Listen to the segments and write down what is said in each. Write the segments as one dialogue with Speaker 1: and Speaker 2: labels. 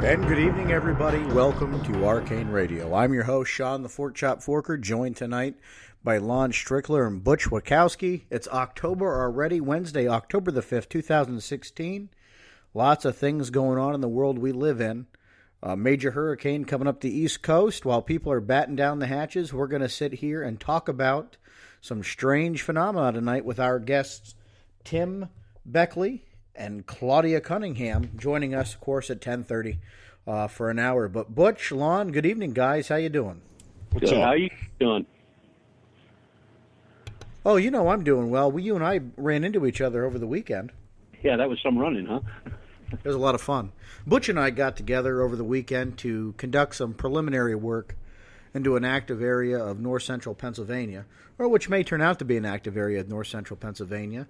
Speaker 1: And good evening, everybody. Welcome to Arcane Radio. I'm your host, Sean the Fort Chop Forker, joined tonight by Lon Strickler and Butch Witkowski. It's October already, Wednesday, October the 5th, 2016. Lots of things going on in the world we live in. A major hurricane coming up the East Coast. While people are batting down the hatches, we're going to sit here and talk about some strange phenomena tonight with our guests, Tim Beckley and Claudia Cunningham, joining us, of course, at 10:30 for an hour. But Butch, Lon, good evening, guys. How you doing?
Speaker 2: What's up? How you doing?
Speaker 1: Oh, you know I'm doing well. You and I ran into each other over the weekend.
Speaker 2: Yeah, that was some running, huh?
Speaker 1: It was a lot of fun. Butch and I got together over the weekend to conduct some preliminary work into an active area of north-central Pennsylvania, or which may turn out to be an active area of north-central Pennsylvania.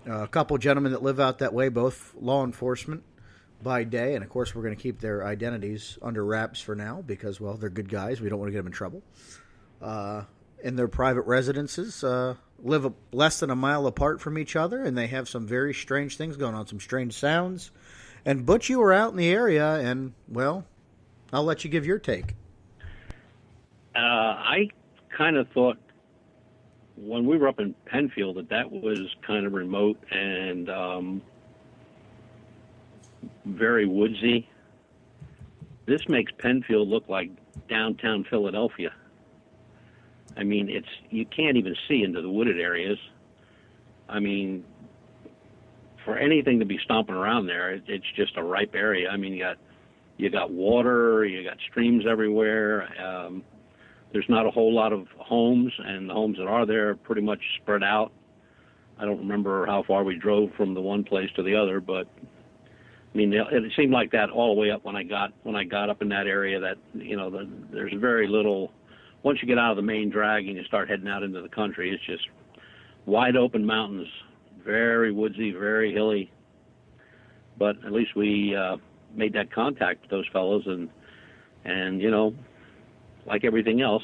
Speaker 1: A couple gentlemen that live out that way, both law enforcement by day, and of course we're going to keep their identities under wraps for now because, well, they're good guys. We don't want to get them in trouble. In their private residences, live less than a mile apart from each other, and they have some very strange things going on, some strange sounds. And Butch, you were out in the area, and, well, I'll let you give your take.
Speaker 2: I kind of thought when we were up in Penfield that was kind of remote and very woodsy. This makes Penfield look like downtown Philadelphia. I mean, you can't even see into the wooded areas. I mean, for anything to be stomping around there, it's just a ripe area. I mean, you got water, you got streams everywhere. There's not a whole lot of homes, and the homes that are there are pretty much spread out. I don't remember how far we drove from the one place to the other, but I mean, it seemed like that all the way up when I got up in that area. That there's very little. Once you get out of the main drag and you start heading out into the country, it's just wide open mountains, very woodsy, very hilly. But at least we made that contact with those fellows, and like everything else,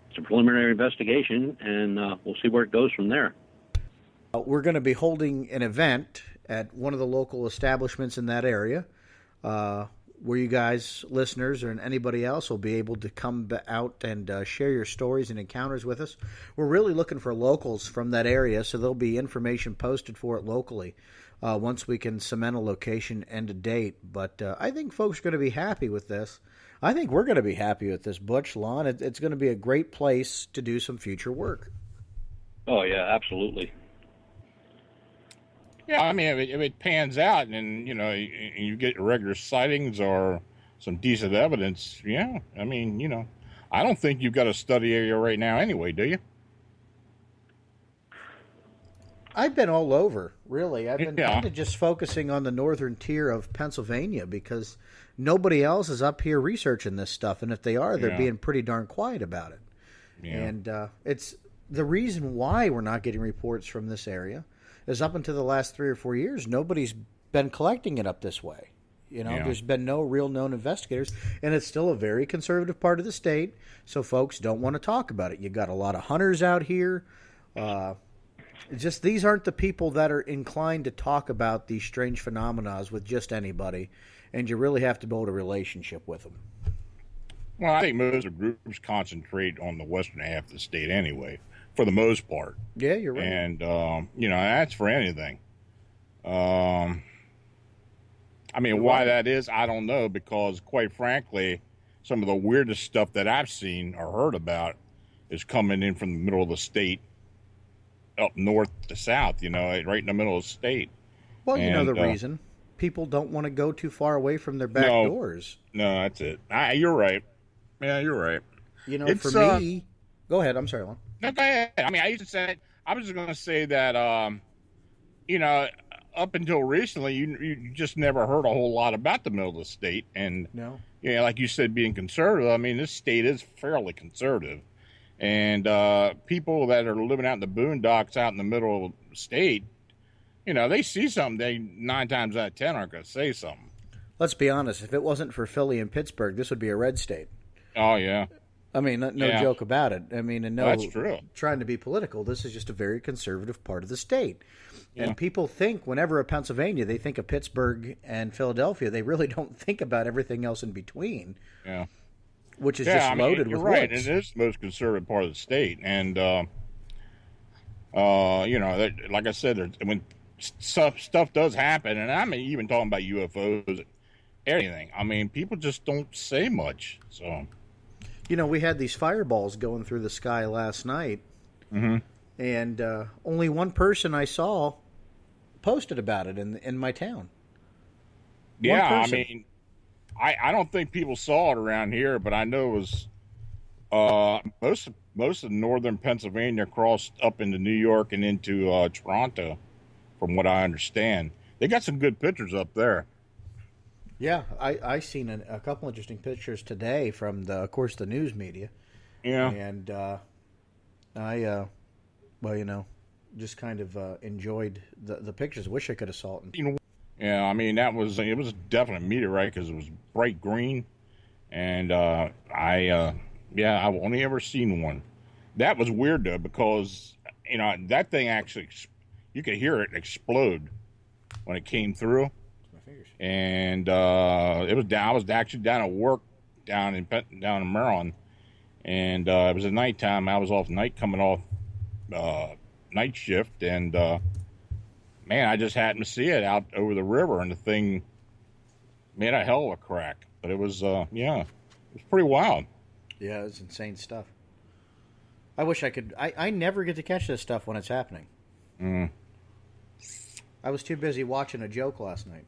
Speaker 2: it's a preliminary investigation, and we'll see where it goes from there.
Speaker 1: We're going to be holding an event at one of the local establishments in that area where you guys, listeners, or anybody else will be able to come out and share your stories and encounters with us. We're really looking for locals from that area, so there'll be information posted for it locally once we can cement a location and a date. But I think folks are going to be happy with this. I think we're going to be happy with this, Butch, Lon. It's going to be a great place to do some future work.
Speaker 2: Oh, yeah, absolutely.
Speaker 3: Yeah, I mean, if it pans out and, you get regular sightings or some decent evidence, yeah, I mean, I don't think you've got a study area right now anyway, do you?
Speaker 1: I've been all over, really. I've been kind of just focusing on the northern tier of Pennsylvania because nobody else is up here researching this stuff, and if they are, they're being pretty darn quiet about it. Yeah. And it's the reason why we're not getting reports from this area is up until the last 3 or 4 years, nobody's been collecting it up this way. There's been no real known investigators, and it's still a very conservative part of the state, so folks don't want to talk about it. You got a lot of hunters out here. Just these aren't the people that are inclined to talk about these strange phenomena with just anybody, and you really have to build a relationship with them.
Speaker 3: Well, I think most of the groups concentrate on the western half of the state anyway, for the most part.
Speaker 1: Yeah, you're right.
Speaker 3: And, that's for anything. I mean, why that is, I don't know, because quite frankly, some of the weirdest stuff that I've seen or heard about is coming in from the middle of the state up north to south, right in the middle of the state.
Speaker 1: Well, the reason. People don't want to go too far away from their back doors.
Speaker 3: No, that's it. You're right. Yeah, you're right.
Speaker 1: For me... Go ahead. I'm sorry, Lon.
Speaker 3: No, go ahead. I mean, I was just going to say that, up until recently, you just never heard a whole lot about the middle of the state. And, like you said, being conservative, I mean, this state is fairly conservative. And people that are living out in the boondocks out in the middle of the state, they see something, they 9 times out of 10 aren't going to say something.
Speaker 1: Let's be honest. If it wasn't for Philly and Pittsburgh, this would be a red state.
Speaker 3: Oh, yeah.
Speaker 1: I mean, no joke about it. I mean, and no,
Speaker 3: that's true.
Speaker 1: Trying to be political, this is just a very conservative part of the state. Yeah. And people think whenever of Pennsylvania, they think of Pittsburgh and Philadelphia. They really don't think about everything else in between.
Speaker 3: Yeah.
Speaker 1: Which is just loaded with
Speaker 3: right.
Speaker 1: woods.
Speaker 3: It is the most conservative part of the state. And, like I said, when stuff does happen, and I'm even talking about UFOs, anything. I mean, people just don't say much. So,
Speaker 1: we had these fireballs going through the sky last night, and only one person I saw posted about it in my town.
Speaker 3: Yeah, I mean, I don't think people saw it around here, but I know it was most of northern Pennsylvania crossed up into New York and into Toronto, from what I understand. They got some good pictures up there.
Speaker 1: Yeah, I seen a couple interesting pictures today from of course, the news media.
Speaker 3: Yeah,
Speaker 1: and I just kind of enjoyed the pictures. Wish I could have saw it.
Speaker 3: Yeah, I mean it was definitely a meteorite because it was bright green, and I've only ever seen one. That was weird though because that thing actually you could hear it explode when it came through. And it was down. I was actually down at work down in Maryland, and it was at nighttime. I was coming off night shift, and man, I just happened to see it out over the river, and the thing made a hell of a crack. But it was, it was pretty wild.
Speaker 1: Yeah, it's insane stuff. I wish I could. I never get to catch this stuff when it's happening. I was too busy watching a joke last night.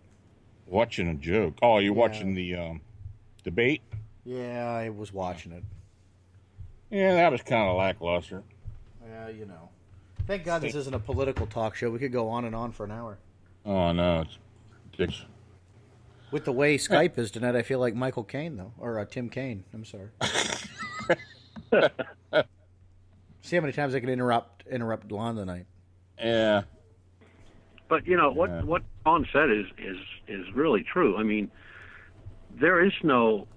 Speaker 3: Watching a joke? Oh, you're watching the debate?
Speaker 1: Yeah, I was watching it.
Speaker 3: Yeah, that was kind of lackluster.
Speaker 1: Yeah, Thank God this isn't a political talk show. We could go on and on for an hour.
Speaker 3: Oh, no. It's ridiculous.
Speaker 1: With the way Skype is tonight, I feel like Michael Caine, though. Or Tim Kaine. I'm sorry. See how many times I can interrupt Lon tonight.
Speaker 3: Yeah.
Speaker 2: But what Ron said is really true. I mean, there is no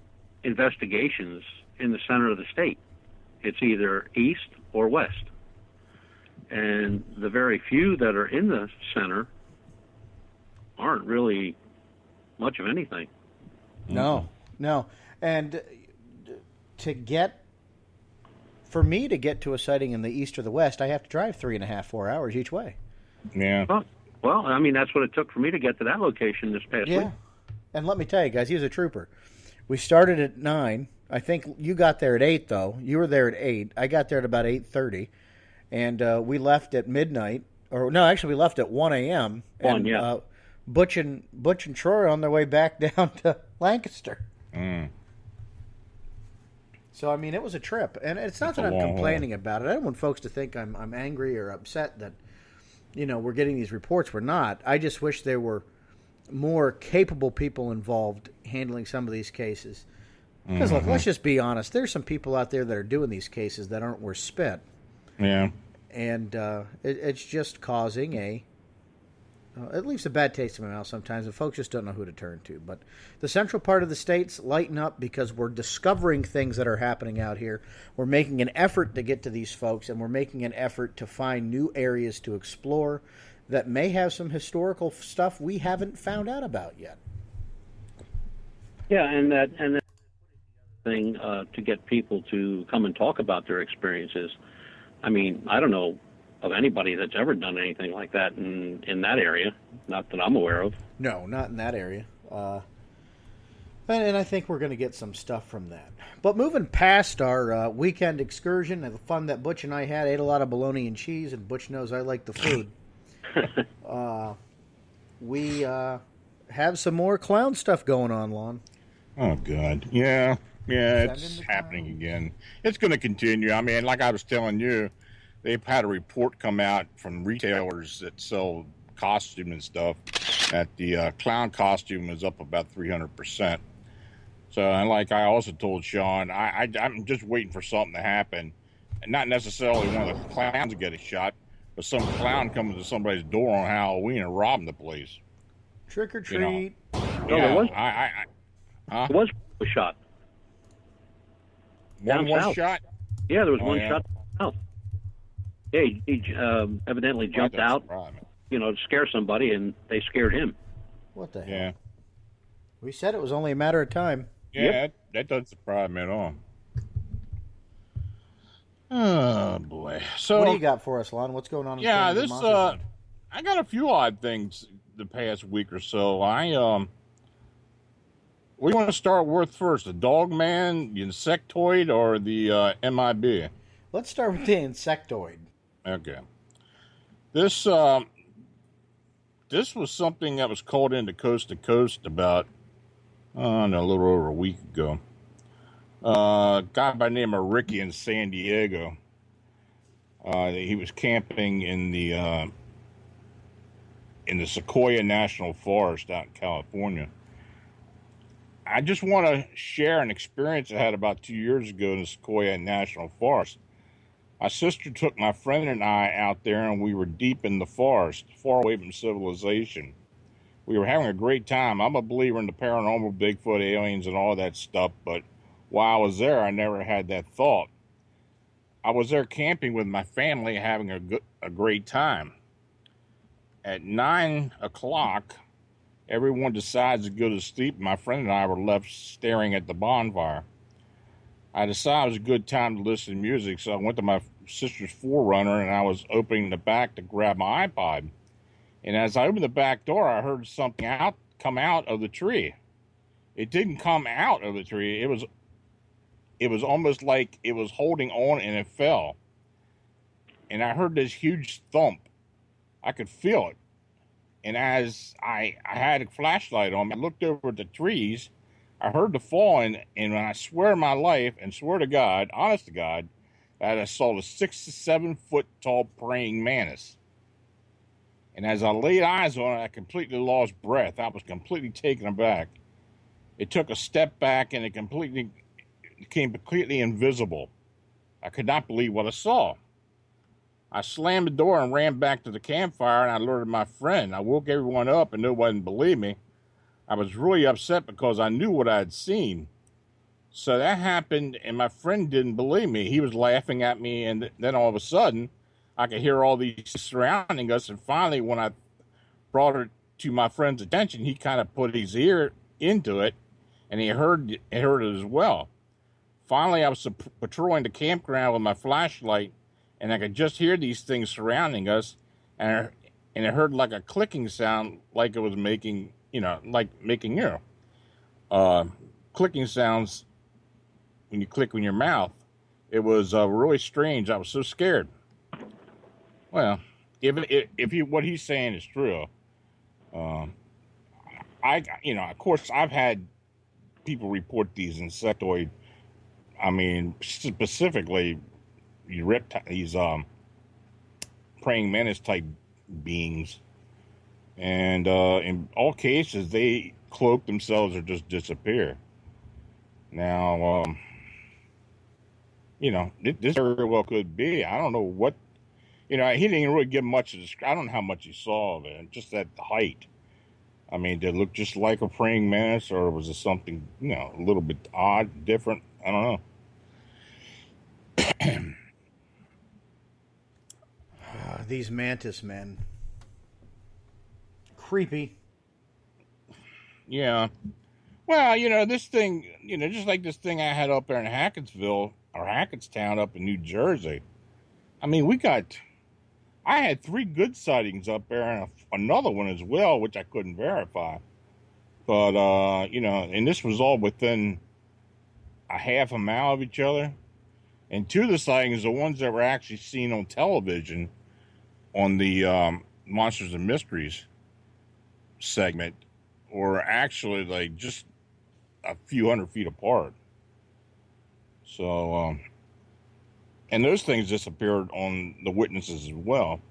Speaker 2: investigations in the center of the state. It's either east or west, and the very few that are in the center aren't really much of anything.
Speaker 1: No, and for me to get to a sighting in the east or the west, I have to drive 3.5, 4 hours each way.
Speaker 3: Yeah.
Speaker 2: Well, I mean, that's what it took for me to get to that location this past week.
Speaker 1: And let me tell you, guys, he was a trooper. We started at 9. I think you got there at 8, though. You were there at 8. I got there at about 8:30. And we left at midnight. Or, no, actually, we left at 1 a.m. And Butch and Troy are on their way back down to Lancaster. So, I mean, it was a trip. And it's not that I'm complaining about it. I don't want folks to think I'm angry or upset that we're getting these reports. We're not. I just wish there were more capable people involved handling some of these cases. Because, look, let's just be honest. There's some people out there that are doing these cases that aren't worth spit.
Speaker 3: Yeah.
Speaker 1: And it's just causing it leaves a bad taste in my mouth sometimes, and folks just don't know who to turn to. But the central part of the states lighten up because we're discovering things that are happening out here. We're making an effort to get to these folks, and we're making an effort to find new areas to explore that may have some historical stuff we haven't found out about yet.
Speaker 2: Yeah, and that thing to get people to come and talk about their experiences. I mean, I don't know of anybody that's ever done anything like that in that area, not that I'm aware of.
Speaker 1: No, not in that area. And I think we're going to get some stuff from that. But moving past our weekend excursion and the fun that Butch and I had, ate a lot of bologna and cheese, and Butch knows I like the food. We have some more clown stuff going on, Lon.
Speaker 3: Oh, God. Yeah, it's happening again. It's going to continue. I mean, like I was telling you, they've had a report come out from retailers that sell costume and stuff that the clown costume is up about 300%. So, and like I also told Sean, I'm just waiting for something to happen. And not necessarily one of the clowns to get a shot, but some clown coming to somebody's door on Halloween and robbing the place.
Speaker 1: Trick or treat.
Speaker 2: There was a shot. down
Speaker 3: one
Speaker 2: south.
Speaker 3: shot?
Speaker 2: Yeah, there was one shot south. Yeah, he evidently jumped out, to scare somebody, and they scared him.
Speaker 1: What the hell?
Speaker 3: Yeah.
Speaker 1: We said it was only a matter of time.
Speaker 3: Yeah, that doesn't surprise me at all. Oh boy! So
Speaker 1: what do you got for us, Lon? What's going on?
Speaker 3: Yeah, this I got a few odd things the past week or so. We want to start with first, the Dogman, the insectoid, or the MIB?
Speaker 1: Let's start with the insectoid.
Speaker 3: Okay. This was something that was called into Coast to Coast about a little over a week ago. A guy by the name of Ricky in San Diego. He was camping in the Sequoia National Forest out in California. I just want to share an experience I had about 2 years ago in the Sequoia National Forest. My sister took my friend and I out there, and we were deep in the forest, far away from civilization. We were having a great time. I'm a believer in the paranormal, Bigfoot, aliens, and all that stuff, but while I was there, I never had that thought. I was there camping with my family, having a great time. At 9 o'clock, everyone decides to go to sleep. My friend and I were left staring at the bonfire. I decided it was a good time to listen to music, so I went to my sister's Forerunner, and I was opening the back to grab my iPod. And as I opened the back door, I heard something come out of the tree. It didn't come out of the tree. It was almost like it was holding on and it fell. And I heard this huge thump. I could feel it. And as I had a flashlight on, I looked over at the trees. I heard the fall, and I swear my life, and swear to God, honest to God, that I saw a 6 to 7 foot tall praying mantis. And as I laid eyes on it, I completely lost breath. I was completely taken aback. It took a step back, and it became completely invisible. I could not believe what I saw. I slammed the door and ran back to the campfire, and I alerted my friend. I woke everyone up, and nobody believed me. I was really upset because I knew what I had seen. So that happened, and my friend didn't believe me. He was laughing at me, and then all of a sudden, I could hear all these surrounding us. And finally, when I brought it to my friend's attention, he kind of put his ear into it, and he heard it as well. Finally, I was patrolling the campground with my flashlight, and I could just hear these things surrounding us, and I heard like a clicking sound, like it was making clicking sounds when you click with your mouth. It was really strange. I was so scared. Well, if what he's saying is true, of course, I've had people report these insectoid. I mean, specifically, these praying mantis type beings, and in all cases, they cloak themselves or just disappear. Now, this very well could be. I don't know what. He didn't really give much of I don't know how much he saw of it, just at the height. I mean, did it look just like a praying mantis, or was it something, a little bit odd, different? I don't know.
Speaker 1: These mantis men. Creepy.
Speaker 3: Yeah. Well, this thing, just like this thing I had up there in Hackettstown up in New Jersey. I mean, I had 3 good sightings up there and another one as well, which I couldn't verify. But, and this was all within a half a mile of each other. And 2 of the sightings, the ones that were actually seen on television on the Monsters and Mysteries segment, were actually like just a few hundred feet apart. So, and those things disappeared on the witnesses as well.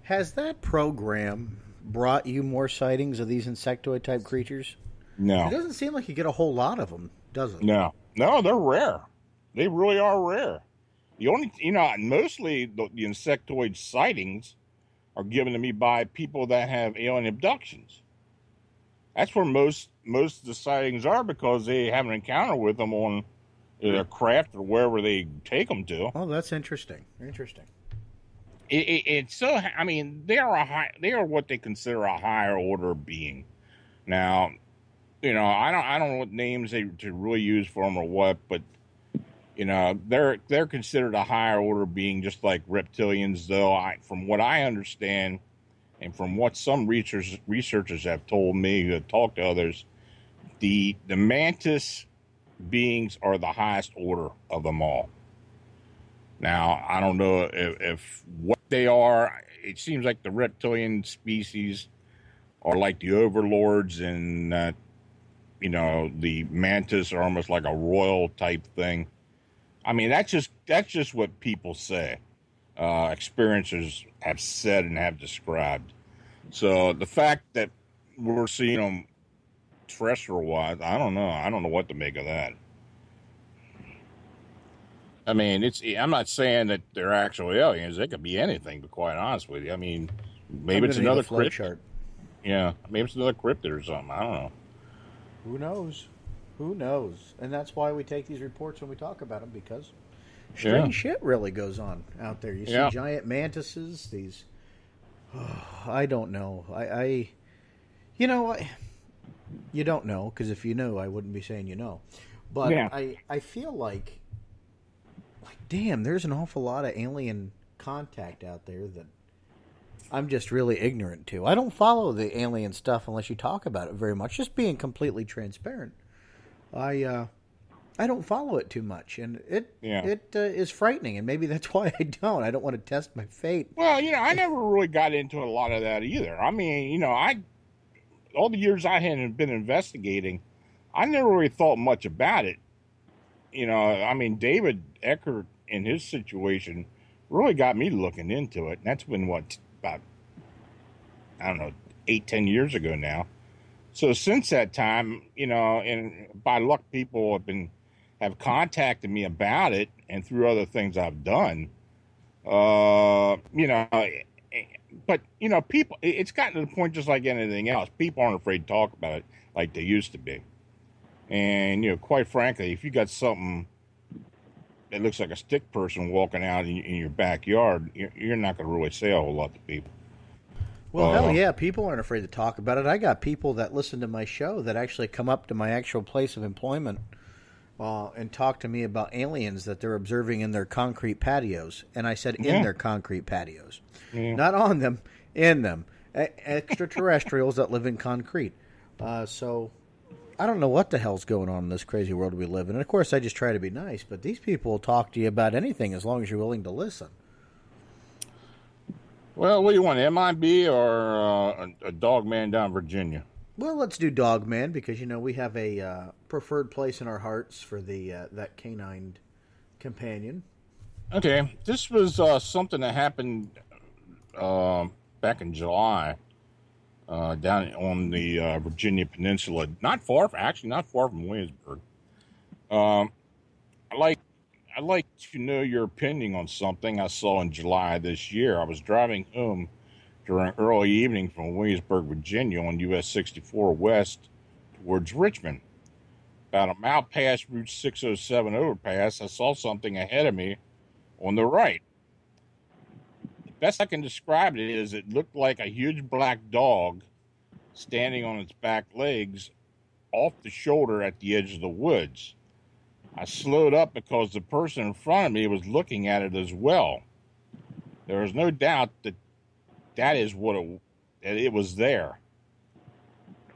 Speaker 1: Has that program brought you more sightings of these insectoid type creatures?
Speaker 3: No.
Speaker 1: It doesn't seem like you get a whole lot of them, does it?
Speaker 3: No, they're rare. They really are rare. The only, mostly the insectoid sightings are given to me by people that have alien abductions. That's where most of the sightings are, because they have an encounter with them on their craft or wherever they take them to.
Speaker 1: Oh, that's interesting. Interesting.
Speaker 3: It's so. I mean, they are what they consider a higher order being. Now, I don't know what names they to really use for them or what, but they're considered a higher order being, just like reptilians. Though, from what I understand, and from what some researchers have told me who have talked to others, the mantis beings are the highest order of them all. Now, I don't know if what they are. It seems like the reptilian species are like the overlords, and the mantis are almost like a royal type thing. I mean, that's just what people say. Experiencers have said and have described. So the fact that we're seeing them terrestrial-wise, I don't know. I don't know what to make of that. I mean, I'm not saying that they're actual aliens. They could be anything, to be quite honest with you. I mean, maybe it's another cryptid. Chart. Yeah, maybe it's another cryptid or something. I don't know.
Speaker 1: Who knows? Who knows? And that's why we take these reports when we talk about them, because strange shit really goes on out there. You see giant mantises, these... I don't know. You don't know, because if you knew, I wouldn't be saying you know. But I feel like, damn, there's an awful lot of alien contact out there that I'm just really ignorant to. I don't follow the alien stuff unless you talk about it very much. Just being completely transparent. I don't follow it too much, and it is frightening, and maybe that's why I don't. I don't want to test my fate.
Speaker 3: Well, I never really got into a lot of that either. I mean, all the years I had been investigating, I never really thought much about it. I mean, David Eckert in his situation really got me looking into it. And that's been about, I don't know, 8-10 years ago now. So since that time, and by luck, people have contacted me about it, and through other things I've done, but people, it's gotten to the point, just like anything else, people aren't afraid to talk about it like they used to be. And, quite frankly, if you got something that looks like a stick person walking out in your backyard, you're not going to really say a whole lot to people.
Speaker 1: Well, hell yeah, people aren't afraid to talk about it. I got people that listen to my show that actually come up to my actual place of employment and talk to me about aliens that they're observing in their concrete patios. And I said in their concrete patios. Not on them, in them. Extraterrestrials that live in concrete. So I don't know what the hell's going on in this crazy world we live in. And, of course, I just try to be nice. But these people will talk to you about anything as long as you're willing to listen.
Speaker 3: Well, what do you want, MIB or a Dogman down in Virginia?
Speaker 1: Well, let's do Dogman because, we have a preferred place in our hearts for the that canine companion.
Speaker 3: Okay. This was something that happened back in July down on the Virginia Peninsula. Not far from Williamsburg. I'd like to know your opinion on something I saw in July this year. I was driving home during early evening from Williamsburg, Virginia on US 64 West towards Richmond. About a mile past Route 607 overpass, I saw something ahead of me on the right. The best I can describe it is it looked like a huge black dog standing on its back legs off the shoulder at the edge of the woods. I slowed up because the person in front of me was looking at it as well. There was no doubt that is what it was there.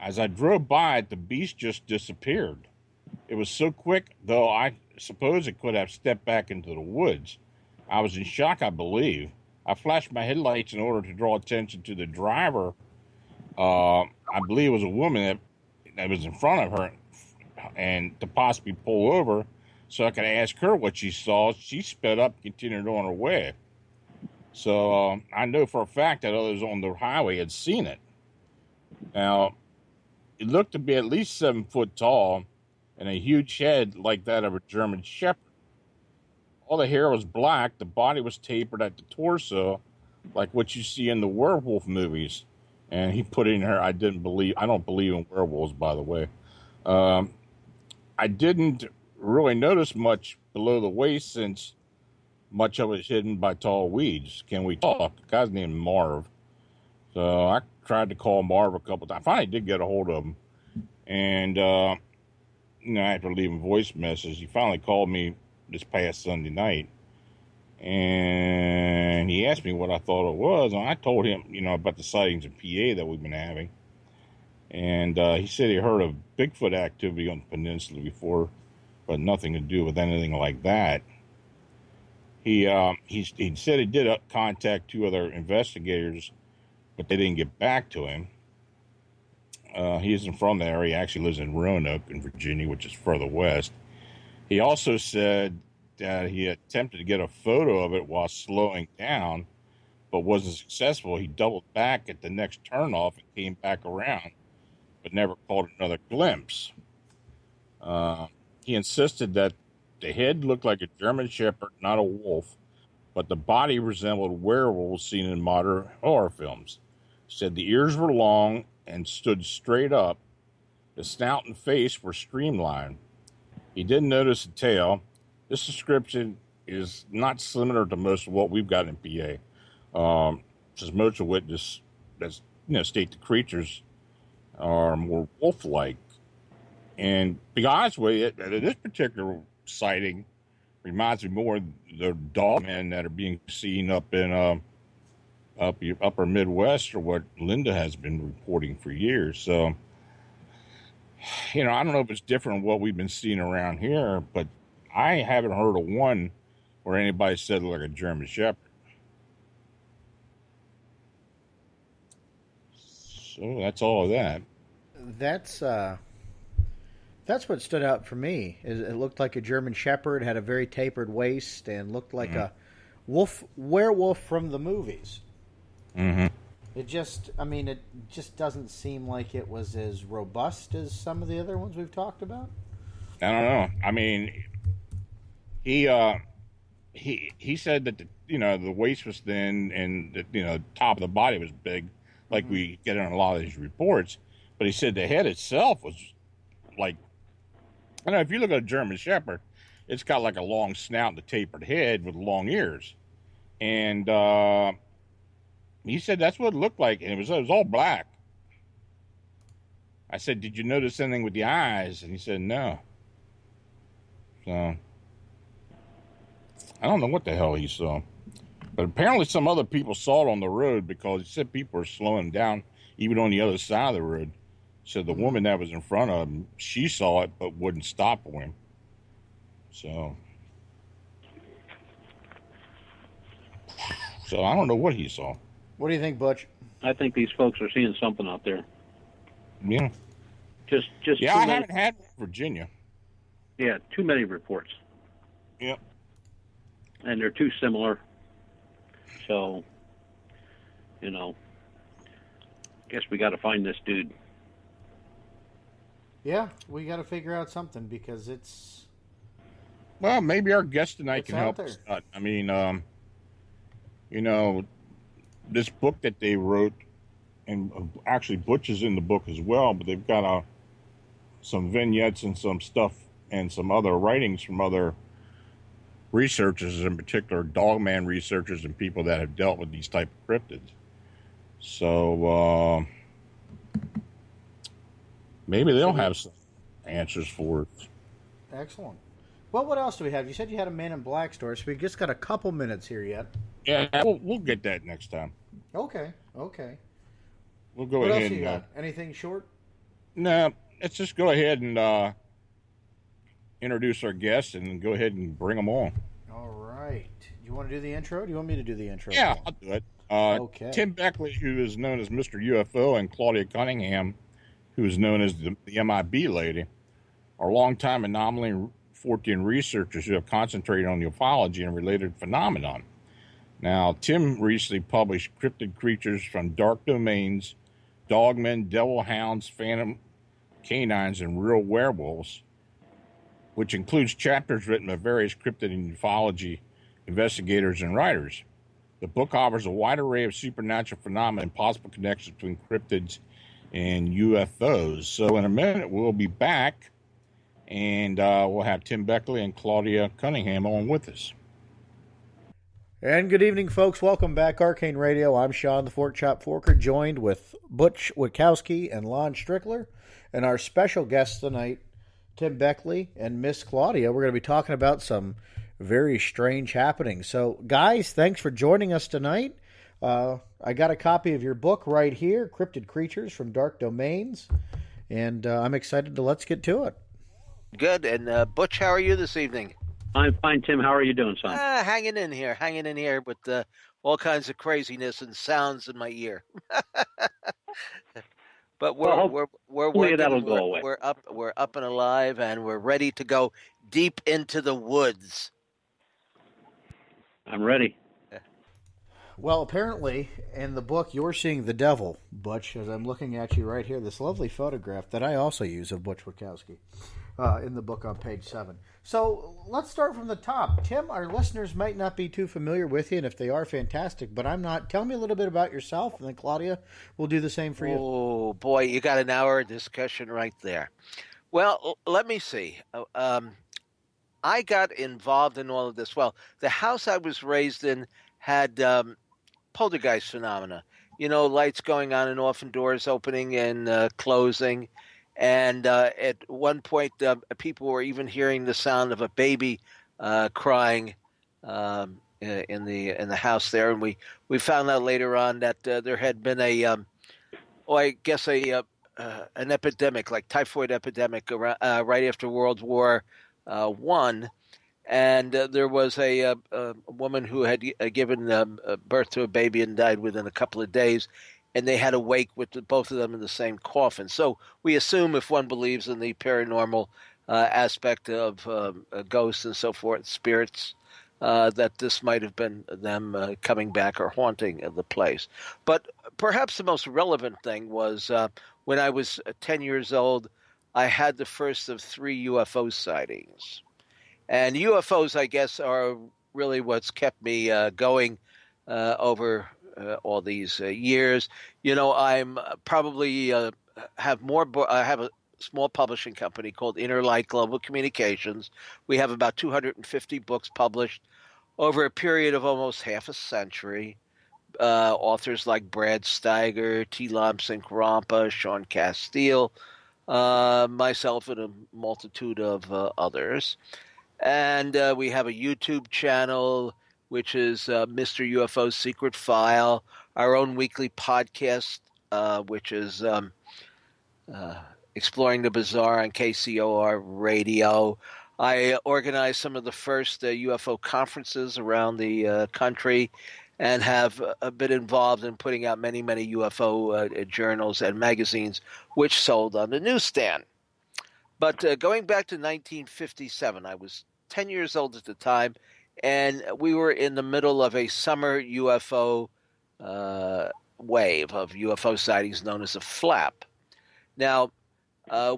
Speaker 3: As I drove by it, the beast just disappeared. It was so quick, though I suppose it could have stepped back into the woods. I was in shock, I believe. I flashed my headlights in order to draw attention to the driver. I believe it was a woman that was in front of her, and to possibly pull over so I could ask her what she saw. She sped up and continued on her way. So I know for a fact that others on the highway had seen it. Now, it looked to be at least 7 foot tall and a huge head like that of a German Shepherd. All the hair was black. The body was tapered at the torso like what you see in the werewolf movies. And he put in her, I don't believe in werewolves, by the way. I didn't really noticed much below the waist since much of it is hidden by tall weeds. Can we talk? The guy's named Marv. So I tried to call Marv a couple times. I finally did get a hold of him. And, I had to leave him a voice message. He finally called me this past Sunday night. And he asked me what I thought it was. And I told him, about the sightings in PA that we've been having. And he said he heard of Bigfoot activity on the peninsula before, but nothing to do with anything like that. He said he did contact 2 other investigators, but they didn't get back to him. He isn't from the area. He actually lives in Roanoke in Virginia, which is further west. He also said that he attempted to get a photo of it while slowing down, but wasn't successful. He doubled back at the next turnoff and came back around, but never caught another glimpse. He insisted that the head looked like a German Shepherd, not a wolf, but the body resembled werewolves seen in modern horror films. He said the ears were long and stood straight up. The snout and face were streamlined. He didn't notice the tail. This description is not similar to most of what we've got in PA. Since most of witnesses state the creatures are more wolf-like. And to be honest with you, this particular sighting reminds me more of the dogmen that are being seen up in upper Midwest, or what Linda has been reporting for years. So, I don't know if it's different than what we've been seeing around here, but I haven't heard of one where anybody said it like a German Shepherd. So that's all of that.
Speaker 1: That's what stood out for me. It looked like a German Shepherd, had a very tapered waist, and looked like a werewolf from the movies.
Speaker 3: Mm-hmm.
Speaker 1: It just doesn't seem like it was as robust as some of the other ones we've talked about.
Speaker 3: I don't know. I mean, he said that the waist was thin and the top of the body was big, like we get in a lot of these reports. But he said the head itself was like, I don't know, if you look at a German Shepherd, it's got like a long snout and a tapered head with long ears. And he said that's what it looked like, and it was all black. I said, did you notice anything with the eyes? And he said, no. So, I don't know what the hell he saw. But apparently some other people saw it on the road, because he said people were slowing down even on the other side of the road. So the woman that was in front of him, she saw it but wouldn't stop for him. So I don't know what he saw.
Speaker 1: What do you think, Butch?
Speaker 2: I think these folks are seeing something out there.
Speaker 3: Yeah.
Speaker 2: Just
Speaker 3: yeah, I haven't had Virginia.
Speaker 2: Yeah, too many reports.
Speaker 3: Yep.
Speaker 2: And they're too similar. So, guess we got to find this dude.
Speaker 1: Yeah, we got to figure out something, because it's...
Speaker 3: Well, maybe our guest tonight can help us out. I mean, this book that they wrote, and actually Butch is in the book as well, but they've got some vignettes and some stuff and some other writings from other researchers, in particular Dogman researchers and people that have dealt with these type of cryptids. So maybe they'll have some answers for it.
Speaker 1: Excellent. Well, what else do we have? You said you had a Man in Black story, so we just got a couple minutes here yet.
Speaker 3: Yeah, we'll get that next time.
Speaker 1: Okay.
Speaker 3: We'll go
Speaker 1: what
Speaker 3: ahead.
Speaker 1: Else you got? Anything short?
Speaker 3: No, let's just go ahead and introduce our guests and go ahead and bring them on.
Speaker 1: All right. You want to do the intro? Or do you want me to do the intro?
Speaker 3: Yeah, I'll do it.
Speaker 1: Okay.
Speaker 3: Tim Beckley, who is known as Mr. UFO, and Claudia Cunningham, who is known as the MIB lady, are longtime anomaly and Fortean researchers who have concentrated on ufology and related phenomenon. Now, Tim recently published Cryptid Creatures from Dark Domains, Dogmen, Devil Hounds, Phantom Canines, and Real Werewolves, which includes chapters written by various cryptid and ufology investigators and writers. The book offers a wide array of supernatural phenomena and possible connections between cryptids and UFOs. So in a minute, we'll be back And we'll have Tim Beckley and Claudia Cunningham on with us.
Speaker 1: And good evening, folks. Welcome back, Arcane Radio. I'm Sean, the Fork Chop Forker, joined with Butch Witkowski and Lon Strickler. And our special guests tonight, Tim Beckley and Miss Claudia. We're going to be talking about some very strange happenings. So, guys, thanks for joining us tonight. I got a copy of your book right here, Cryptid Creatures from Dark Domains. And I'm excited to let's get to it.
Speaker 4: Good. And Butch, how are you this evening?
Speaker 2: I'm fine, Tim. How are you doing, son?
Speaker 4: Hanging in here with all kinds of craziness and sounds in my ear. But we're working.
Speaker 2: That'll go away.
Speaker 4: We're up and alive, and we're ready to go deep into the woods.
Speaker 2: I'm ready.
Speaker 1: Well, apparently, in the book, you're seeing the devil, Butch, as I'm looking at you right here. This lovely photograph that I also use of Butch Witkowski in the book on page 7. So let's start from the top. Tim, our listeners might not be too familiar with you, and if they are, fantastic, but I'm not. Tell me a little bit about yourself, and then Claudia will do the same for you.
Speaker 4: Oh, boy, you got an hour of discussion right there. Well, let me see. I got involved in all of this. Well, the house I was raised in had poltergeist phenomena. You know, lights going on and off and doors opening and closing. And at one point, people were even hearing the sound of a baby crying in the house there. And we found out later on that there had been an epidemic, like typhoid epidemic, right after World War I. And there was a woman who had given birth to a baby and died within a couple of days, and they had to wake with both of them in the same coffin. So we assume, if one believes in the paranormal aspect of ghosts and so forth, spirits, that this might have been them coming back or haunting the place. But perhaps the most relevant thing was when I was 10 years old, I had the first of 3 UFO sightings. And UFOs, I guess, are really what's kept me going over all these years. You know, I'm probably have more. I have a small publishing company called Inner Light Global Communications. We have about 250 books published over a period of almost half a century. Authors like Brad Steiger, T. Lomsink Rampa, Sean Castile, myself, and a multitude of others. And we have a YouTube channel, which is Mr. UFO's Secret File, our own weekly podcast, which is Exploring the Bizarre on KCOR Radio. I organized some of the first UFO conferences around the country and have been involved in putting out many, many UFO journals and magazines, which sold on the newsstand. But going back to 1957, I was 10 years old at the time, and we were in the middle of a summer UFO wave of UFO sightings known as a flap. Now,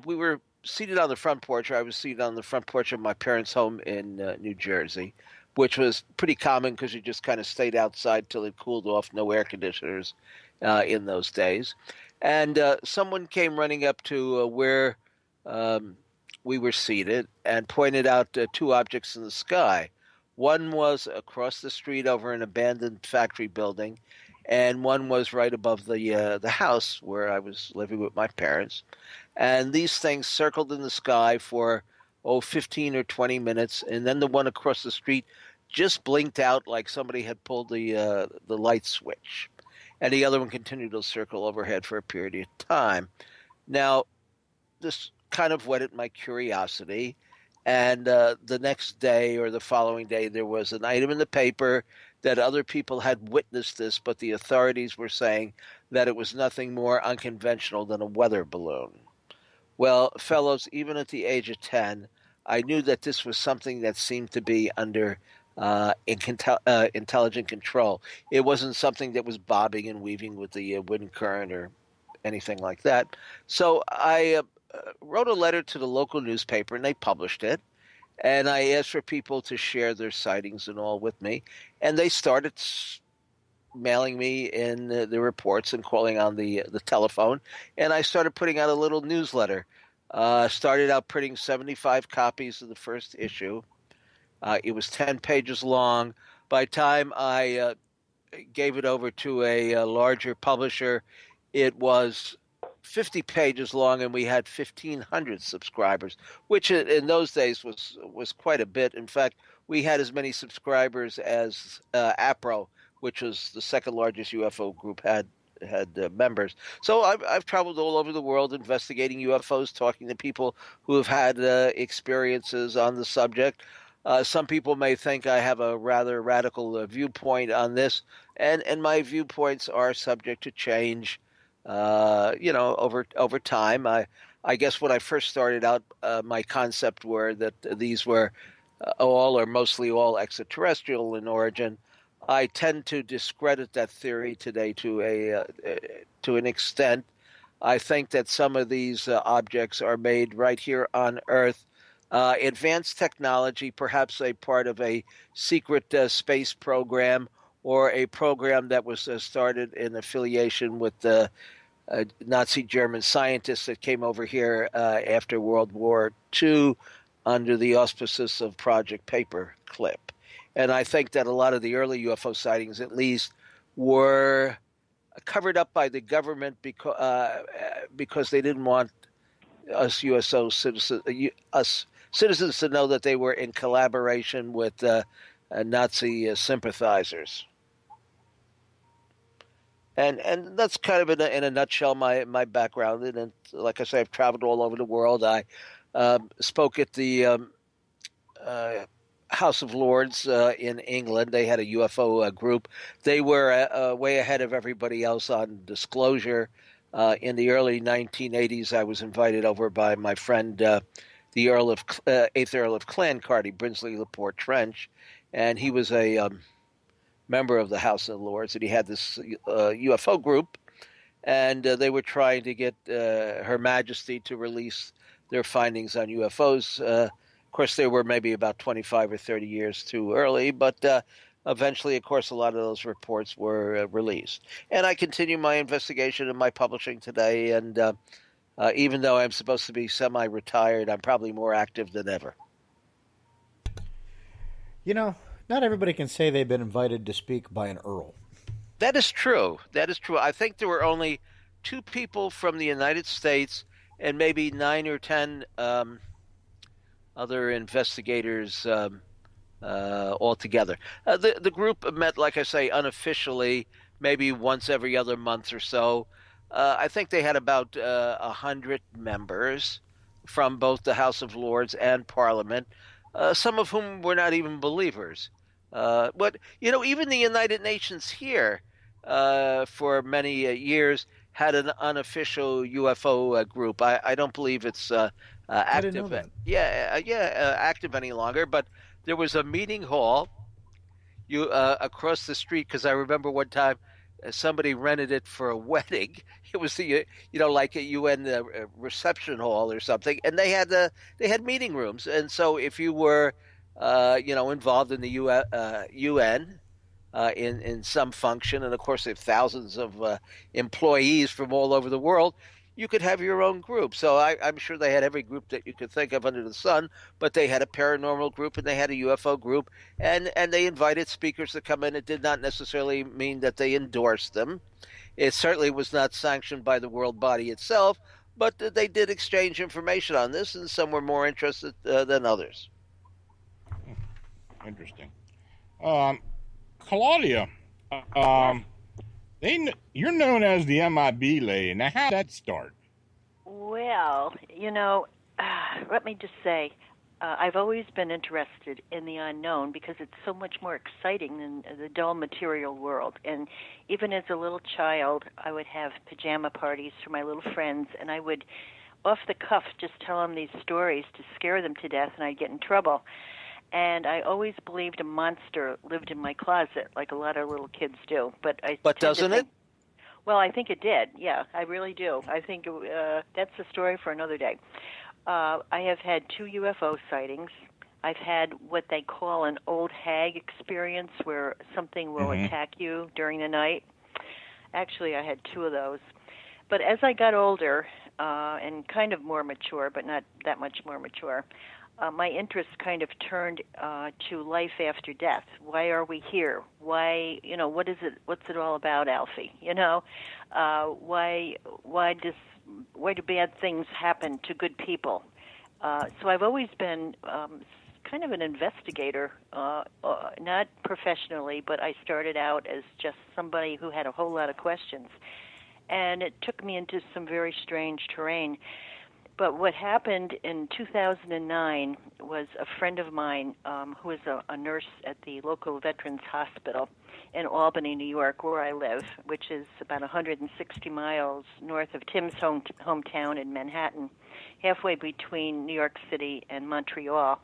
Speaker 4: we were seated on the front porch. I was seated on the front porch of my parents' home in New Jersey, which was pretty common because you just kind of stayed outside till it cooled off, no air conditioners in those days. And someone came running up to where we were seated and pointed out 2 objects in the sky. One was across the street over an abandoned factory building, and one was right above the house where I was living with my parents. And these things circled in the sky for 15 or 20 minutes, and then the one across the street just blinked out like somebody had pulled the light switch. And the other one continued to circle overhead for a period of time. Now, this kind of whetted my curiosity, and the next day or the following day there was an item in the paper that other people had witnessed this, but the authorities were saying that it was nothing more unconventional than a weather balloon. Well, fellows, even at the age of 10, I knew that this was something that seemed to be under intelligent control. It wasn't something that was bobbing and weaving with the wind current or anything like that. So I wrote a letter to the local newspaper, and they published it. And I asked for people to share their sightings and all with me. And they started mailing me in the reports and calling on the telephone. And I started putting out a little newsletter Started out printing 75 copies of the first issue. It was 10 pages long. By the time I gave it over to a larger publisher, it was 50 pages long, and we had 1,500 subscribers, which in those days was quite a bit. In fact, we had as many subscribers as APRO, which was the second largest UFO group, had members. So I've traveled all over the world investigating UFOs, talking to people who have had experiences on the subject. Some people may think I have a rather radical viewpoint on this, and my viewpoints are subject to change. Over time. I guess when I first started out, my concept were that these were all or mostly all extraterrestrial in origin. I tend to discredit that theory today to an extent. I think that some of these objects are made right here on Earth. Advanced technology, perhaps a part of a secret space program or a program that was started in affiliation with the Nazi German scientists that came over here after World War II under the auspices of Project Paperclip. And I think that a lot of the early UFO sightings, at least, were covered up by the government because they didn't want us citizens to know that they were in collaboration with Nazi sympathizers. And that's kind of in a nutshell my background. And like I say, I've traveled all over the world. I spoke at the House of Lords in England. They had a UFO group. They were way ahead of everybody else on disclosure. In the early 1980s, I was invited over by my friend, the 8th Earl of Clancarty, Brinsley Laporte Trench, and he was a member of the House of Lords, and he had this UFO group, and they were trying to get Her Majesty to release their findings on UFOs. Of course, they were maybe about 25 or 30 years too early, but eventually, of course, a lot of those reports were released. And I continue my investigation and my publishing today, and even though I'm supposed to be semi-retired, I'm probably more active than ever.
Speaker 1: You know, not everybody can say they've been invited to speak by an earl.
Speaker 4: That is true. That is true. I think there were only 2 people from the United States and maybe 9 or 10 other investigators altogether. The group met, like I say, unofficially, maybe once every other month or so. I think they had about 100 members from both the House of Lords and Parliament, some of whom were not even believers. But, even the United Nations here for many years had an unofficial UFO group. I don't believe it's active.
Speaker 1: I didn't know that.
Speaker 4: Active any longer. But there was a meeting hall across the street, because I remember one time somebody rented it for a wedding. It was like a UN reception hall or something, and they had meeting rooms. And so if you were involved in the UN in some function, and of course they have thousands of employees from all over the world, you could have your own group. So I'm sure they had every group that you could think of under the sun, but they had a paranormal group and they had a UFO group, and they invited speakers to come in. It did not necessarily mean that they endorsed them. It certainly was not sanctioned by the world body itself, but they did exchange information on this, and some were more interested than others.
Speaker 3: Interesting. Claudia, you're known as the MIB lady. Now, how did that start?
Speaker 5: Well, let me just say, I've always been interested in the unknown because it's so much more exciting than the dull material world. And even as a little child, I would have pajama parties for my little friends, and I would, off the cuff, just tell them these stories to scare them to death, and I'd get in trouble. And I always believed a monster lived in my closet, like a lot of little kids do. But
Speaker 4: doesn't it?
Speaker 5: Well, I think it did. Yeah, I really do. I think that's a story for another day. I have had 2 UFO sightings. I've had what they call an old hag experience, where something will attack you during the night. Actually, I had 2 of those. But as I got older, and kind of more mature, but not that much more mature, my interest kind of turned to life after death. Why are we here? Why, what is it? What's it all about, Alfie? Why do bad things happen to good people? So I've always been kind of an investigator, not professionally, but I started out as just somebody who had a whole lot of questions. And it took me into some very strange terrain. But what happened in 2009 was a friend of mine who is a nurse at the local Veterans Hospital in Albany, New York, where I live, which is about 160 miles north of Tim's hometown in Manhattan, halfway between New York City and Montreal.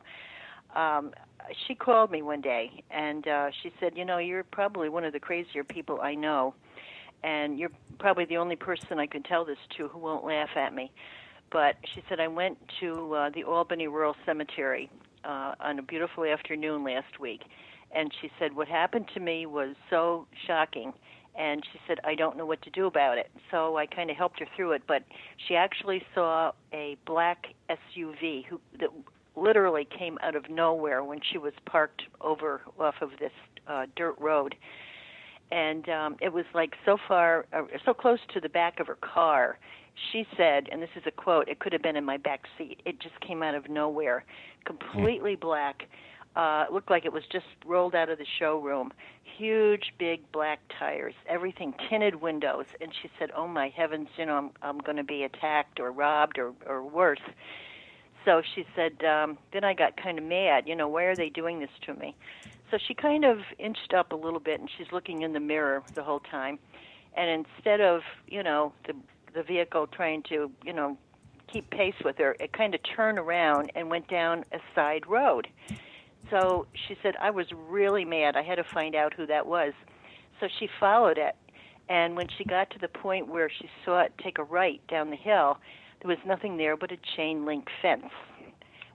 Speaker 5: She called me one day, and she said, you're probably one of the crazier people I know, and you're probably the only person I can tell this to who won't laugh at me. But she said, I went to the Albany Rural Cemetery on a beautiful afternoon last week. And she said, what happened to me was so shocking. And she said, I don't know what to do about it. So I kind of helped her through it. But she actually saw a black SUV that literally came out of nowhere when she was parked over off of this dirt road. And it was like so close to the back of her car. She said, and this is a quote, it could have been in my back seat. It just came out of nowhere, completely black. It looked like it was just rolled out of the showroom. Huge, big black tires, everything, tinted windows. And she said, oh, my heavens, I'm going to be attacked or robbed or worse. So she said, then I got kind of mad. Why are they doing this to me? So she kind of inched up a little bit, and she's looking in the mirror the whole time. And instead of, the vehicle trying to, keep pace with her, it kind of turned around and went down a side road. So she said, I was really mad. I had to find out who that was. So she followed it. And when she got to the point where she saw it take a right down the hill, there was nothing there but a chain link fence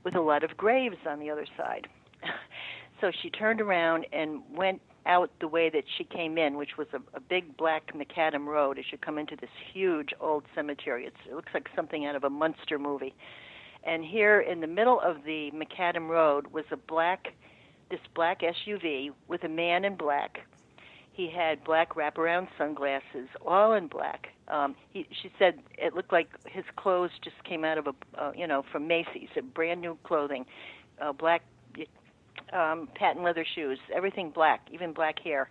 Speaker 5: with a lot of graves on the other side. So she turned around and went out the way that she came in, which was a big black macadam road as you come into this huge old cemetery. It looks like something out of a Munster movie. And here in the middle of the macadam road was this black SUV with a man in black. He had black wraparound sunglasses, all in black. She said it looked like his clothes just came out of from Macy's, brand new clothing, black patent leather shoes, everything black, even black hair.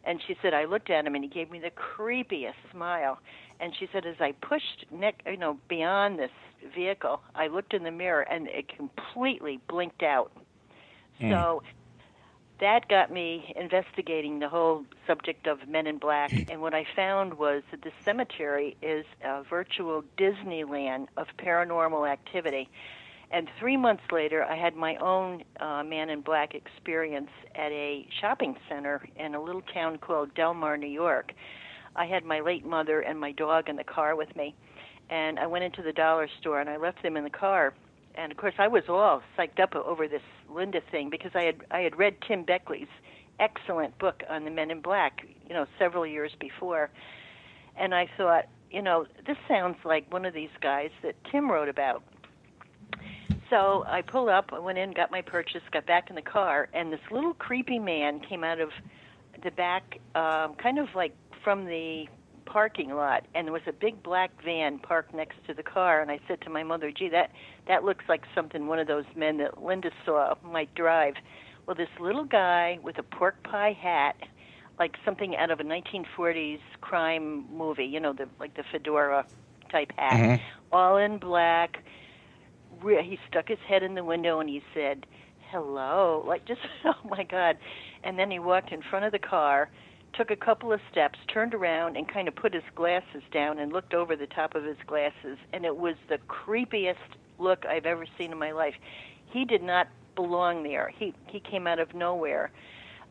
Speaker 5: And she said, I looked at him and he gave me the creepiest smile. And she said, as I pushed beyond this vehicle, I looked in the mirror and it completely blinked out. So that got me investigating the whole subject of Men in Black. And what I found was that the cemetery is a virtual Disneyland of paranormal activity. And 3 months later, I had my own Man in Black experience at a shopping center in a little town called Del Mar, New York. I had my late mother and my dog in the car with me, and I went into the dollar store, and I left them in the car. And, of course, I was all psyched up over this Linda thing because I had read Tim Beckley's excellent book on the Men in Black, several years before. And I thought, this sounds like one of these guys that Tim wrote about. So I pulled up, I went in, got my purchase, got back in the car, and this little creepy man came out of the back, kind of like from the parking lot, and there was a big black van parked next to the car, and I said to my mother, gee, that looks like something one of those men that Linda saw might drive. Well, this little guy with a pork pie hat, like something out of a 1940s crime movie, the fedora type hat, all in black. He stuck his head in the window and he said, hello, oh my God. And then he walked in front of the car, took a couple of steps, turned around and kind of put his glasses down and looked over the top of his glasses. And it was the creepiest look I've ever seen in my life. He did not belong there. He came out of nowhere.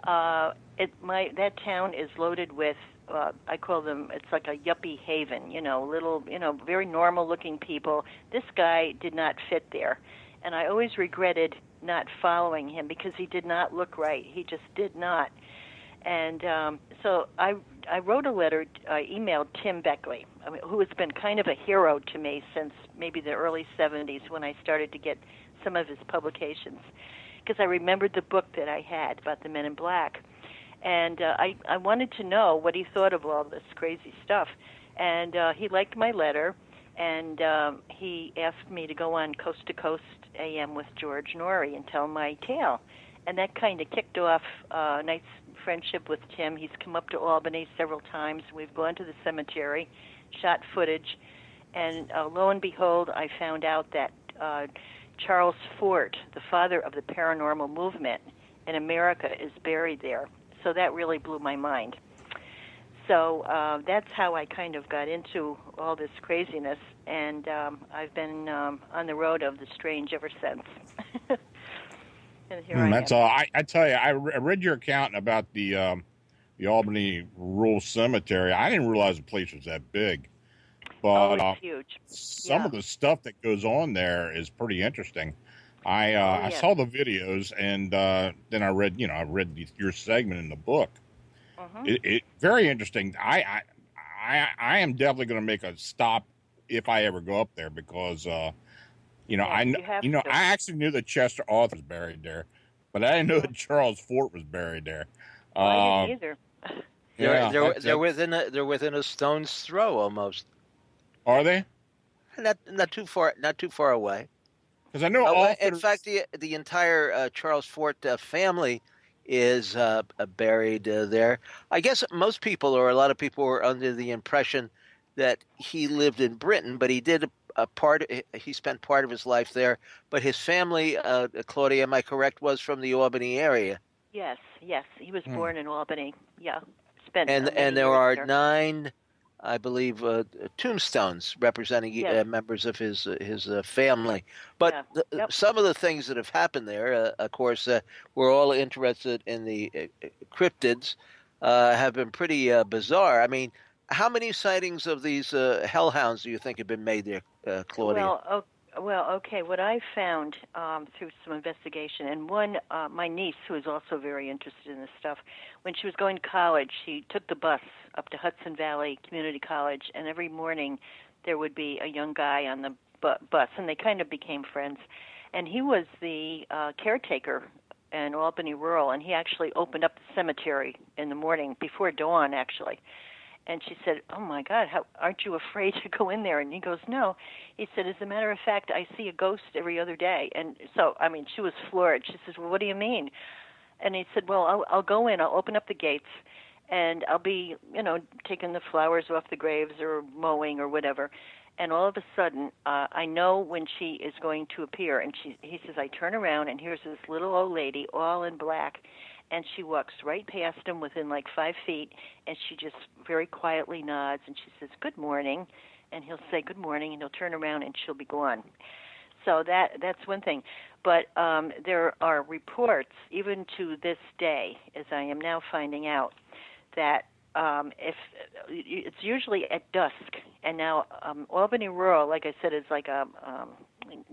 Speaker 5: That town is loaded with, I call them, it's like a yuppie haven, little, very normal-looking people. This guy did not fit there. And I always regretted not following him because he did not look right. He just did not. And so I wrote a letter, I emailed Tim Beckley, who has been kind of a hero to me since maybe the early 70s when I started to get some of his publications, because I remembered the book that I had about the Men in Black. And I wanted to know what he thought of all this crazy stuff. And he liked my letter, and he asked me to go on Coast to Coast AM with George Norrie and tell my tale. And that kind of kicked off a nice friendship with Tim. He's come up to Albany several times. We've gone to the cemetery, shot footage, and lo and behold, I found out that Charles Fort, the father of the paranormal movement in America, is buried there. So that really blew my mind. So that's how I kind of got into all this craziness, and I've been on the road of the strange ever since. And here I
Speaker 3: that's
Speaker 5: am.
Speaker 3: all. I tell you, I read your account about the Albany Rural Cemetery. I didn't realize the place was that big, but
Speaker 5: It's huge.
Speaker 3: some of the stuff that goes on there is pretty interesting. I
Speaker 5: yes.
Speaker 3: I saw the videos, and then I read your segment in the book. It very interesting. I am definitely going to make a stop if I ever go up there, because I actually knew that Chester Arthur was buried there, but I didn't know that Charles Fort was buried there.
Speaker 5: I didn't either.
Speaker 4: They're within a stone's throw almost.
Speaker 3: Are they?
Speaker 4: Not too far away.
Speaker 3: Because I know
Speaker 4: in fact, the entire Charles Fort family is buried there. I guess most people, or a lot of people, were under the impression that he lived in Britain, but he did he spent part of his life there. But his family, Claudia, am I correct, was from the Albany area?
Speaker 5: Yes, he was born in Albany. Yeah, spent
Speaker 4: and
Speaker 5: many
Speaker 4: there
Speaker 5: years
Speaker 4: are
Speaker 5: there.
Speaker 4: 9, I believe, tombstones representing members of his family. But some of the things that have happened there, of course, we're all interested in the cryptids, have been pretty bizarre. I mean, how many sightings of these hellhounds do you think have been made there, Claudia?
Speaker 5: Well, okay. What I found through some investigation, and one, my niece, who is also very interested in this stuff, when she was going to college, she took the bus up to Hudson Valley Community College, and every morning there would be a young guy on the bus, and they kind of became friends. And he was the caretaker in Albany Rural, and he actually opened up the cemetery in the morning before dawn, actually. And she said, "Oh, my God, aren't you afraid to go in there?" And he goes, "No." He said, "As a matter of fact, I see a ghost every other day." And so, I mean, she was floored. She says, "Well, what do you mean?" And he said, "Well, I'll go in. I'll open up the gates, and I'll be, taking the flowers off the graves or mowing or whatever. And all of a sudden, I know when she is going to appear." And he says, "I turn around, and here's this little old lady, all in black. And she walks right past him within like 5 feet, and she just very quietly nods, and she says, 'Good morning.' And he'll say, 'Good morning,' and he'll turn around, and she'll be gone." So that's one thing. But there are reports, even to this day, as I am now finding out, that if it's usually at dusk, and now Albany Rural, like I said, is like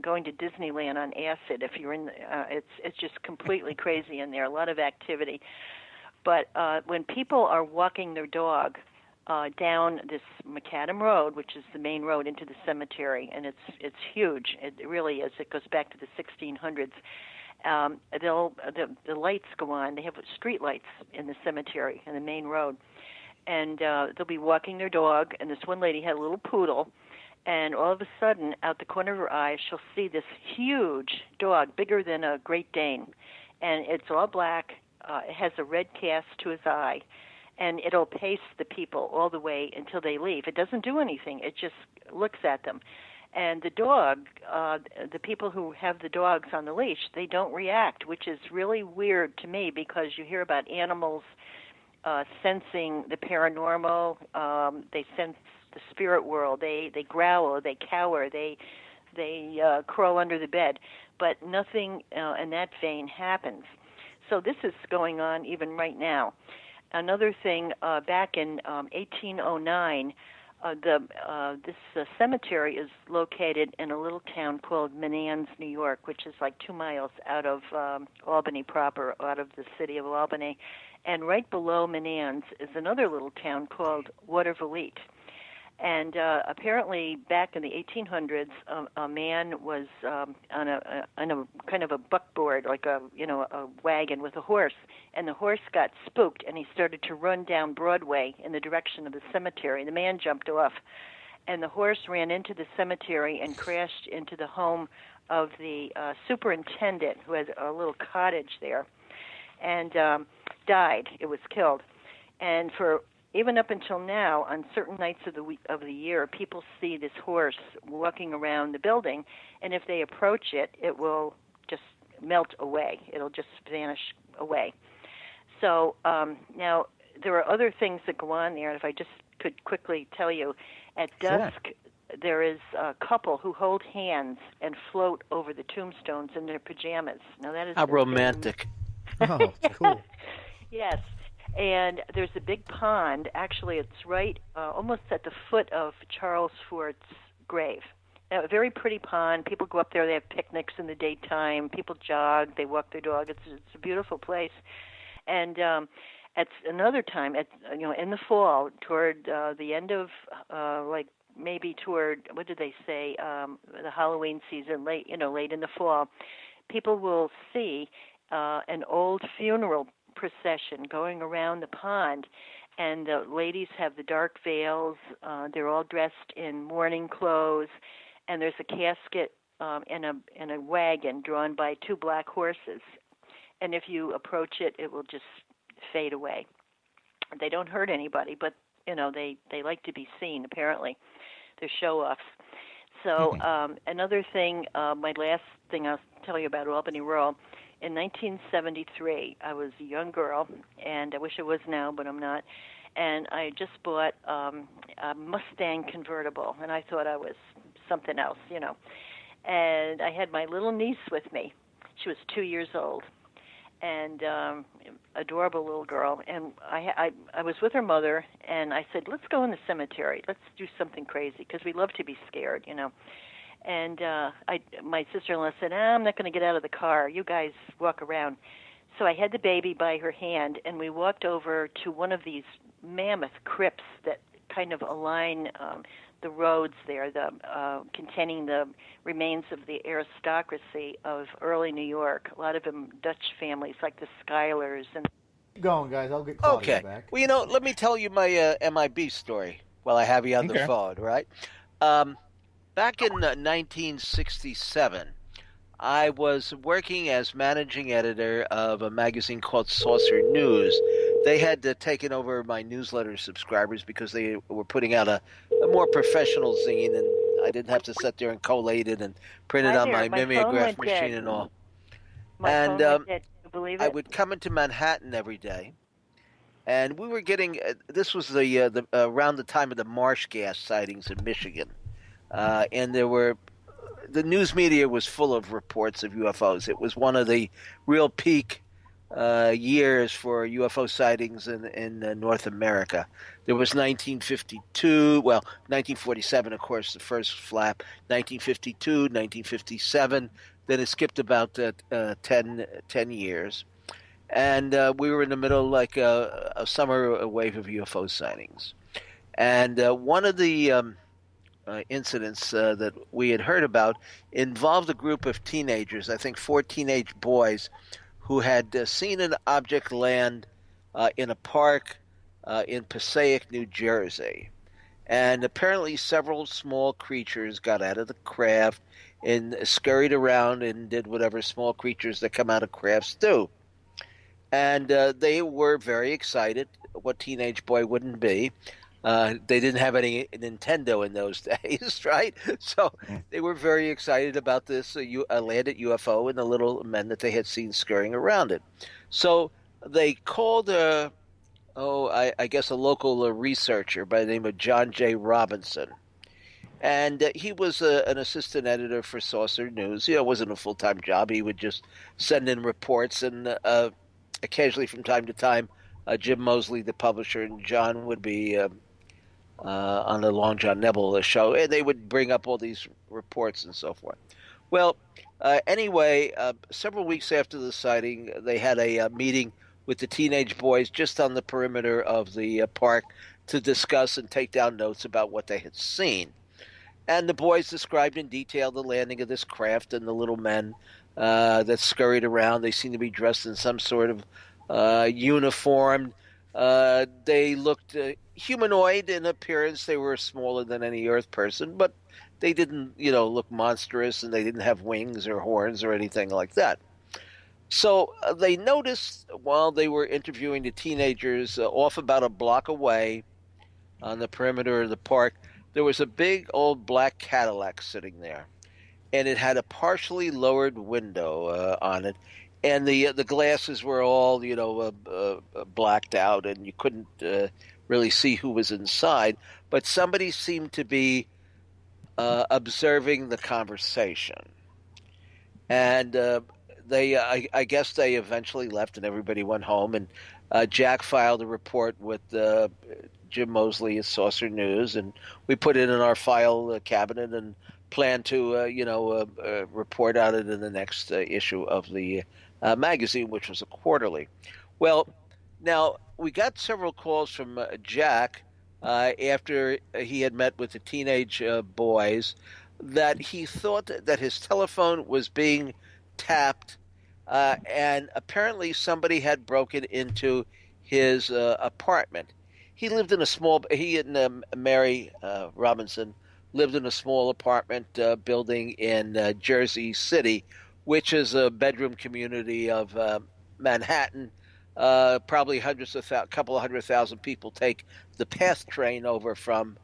Speaker 5: going to Disneyland on acid. If you're in, it's just completely crazy in there. A lot of activity. But when people are walking their dog down this Macadam Road, which is the main road into the cemetery, and it's huge. It really is. It goes back to the 1600s. The lights go on. They have street lights in the cemetery in the main road, and they'll be walking their dog. And this one lady had a little poodle. And all of a sudden, out the corner of her eye, she'll see this huge dog, bigger than a Great Dane. And it's all black. It has a red cast to his eye. And it'll pace the people all the way until they leave. It doesn't do anything. It just looks at them. And the dog, the people who have the dogs on the leash, they don't react, which is really weird to me, because you hear about animals sensing the paranormal. They sense the spirit world. They growl, they cower, they crawl under the bed, but nothing in that vein happens. So this is going on even right now. Another thing, back in 1809, This cemetery is located in a little town called Menands, New York, which is like 2 miles out of Albany proper, out of the city of Albany. And right below Menands is another little town called Watervliet. And apparently, back in the 1800s, a man was on a kind of a buckboard, like a wagon with a horse, and the horse got spooked, and he started to run down Broadway in the direction of the cemetery. The man jumped off, and the horse ran into the cemetery and crashed into the home of the superintendent, who had a little cottage there, and died. It was killed, and for even up until now, on certain nights of the year, people see this horse walking around the building, and if they approach it, it will just melt away. It'll just vanish away. So now there are other things that go on there. If I just could quickly tell you, at dusk, there is a couple who hold hands and float over the tombstones in their pajamas. Now that is
Speaker 4: how romantic.
Speaker 1: Oh, cool.
Speaker 5: Yes. And there's a big pond. Actually, it's right almost at the foot of Charles Fort's grave. A very pretty pond. People go up there. They have picnics in the daytime. People jog. They walk their dog. It's a beautiful place. And at another time, in the fall, toward the end of like maybe toward, what did they say, the Halloween season, late in the fall, people will see an old funeral procession going around the pond, and the ladies have the dark veils. They're all dressed in mourning clothes, and there's a casket in a wagon drawn by 2 black horses. And if you approach it, it will just fade away. They don't hurt anybody, but they like to be seen. Apparently, they're show-offs. So another thing, my last thing I'll tell you about Albany Rural. In 1973, I was a young girl, and I wish I was now, but I'm not. And I just bought a Mustang convertible, and I thought I was something else, And I had my little niece with me. She was 2 years old, and adorable little girl. And I was with her mother, and I said, let's go in the cemetery. Let's do something crazy, because we love to be scared, And my sister-in-law said, I'm not going to get out of the car. You guys walk around. So I had the baby by her hand, and we walked over to one of these mammoth crypts that kind of align the roads there, containing the remains of the aristocracy of early New York. A lot of them Dutch families, like the Schuylers. And
Speaker 1: Keep going, guys. I'll get Claudia back.
Speaker 4: Well, let me tell you my MIB story while I have you on the phone, right? Back in 1967, I was working as managing editor of a magazine called Saucer News. They had taken over my newsletter subscribers because they were putting out a more professional zine, and I didn't have to sit there and collate it and print it on my mimeograph machine and all. And I would come into Manhattan every day, and we were getting this was the around the time of the marsh gas sightings in Michigan. And the news media was full of reports of UFOs. It was one of the real peak years for UFO sightings in North America. There was 1947, of course, the first flap, 1952, 1957. Then it skipped about 10 years. And we were in the middle of like a summer wave of UFO sightings. And one of the incidents that we had heard about involved a group of teenagers, I think 4 teenage boys, who had seen an object land in a park in Passaic, New Jersey. And apparently several small creatures got out of the craft and scurried around and did whatever small creatures that come out of crafts do. And they were very excited. What teenage boy wouldn't be? They didn't have any Nintendo in those days, right? So they were very excited about this landed UFO and the little men that they had seen scurrying around it. So they called, I guess, a local researcher by the name of John J. Robinson. And he was an assistant editor for Saucer News. It wasn't a full-time job. He would just send in reports, and occasionally from time to time, Jim Mosley, the publisher, and John would be on the Long John Nebel show, and they would bring up all these reports and so forth. Well, anyway, several weeks after the sighting, they had a meeting with the teenage boys just on the perimeter of the park to discuss and take down notes about what they had seen. And the boys described in detail the landing of this craft and the little men that scurried around. They seemed to be dressed in some sort of uniform. They looked humanoid in appearance. They were smaller than any Earth person, but they didn't, look monstrous, and they didn't have wings or horns or anything like that. So they noticed while they were interviewing the teenagers off about a block away on the perimeter of the park, there was a big old black Cadillac sitting there, and it had a partially lowered window on it, and the glasses were all blacked out, and you couldn't really see who was inside. But somebody seemed to be observing the conversation, and I guess they eventually left, and everybody went home. And Jack filed a report with Jim Mosley at Saucer News, and we put it in our file cabinet and plan to report on it in the next issue of the magazine, which was a quarterly. Well, now we got several calls from Jack after he had met with the teenage boys, that he thought that his telephone was being tapped, and apparently somebody had broken into his apartment. He lived in he and Mary Robinson lived in a small apartment building in Jersey City, which is a bedroom community of Manhattan. Probably a couple of 100,000 people take the PATH train over from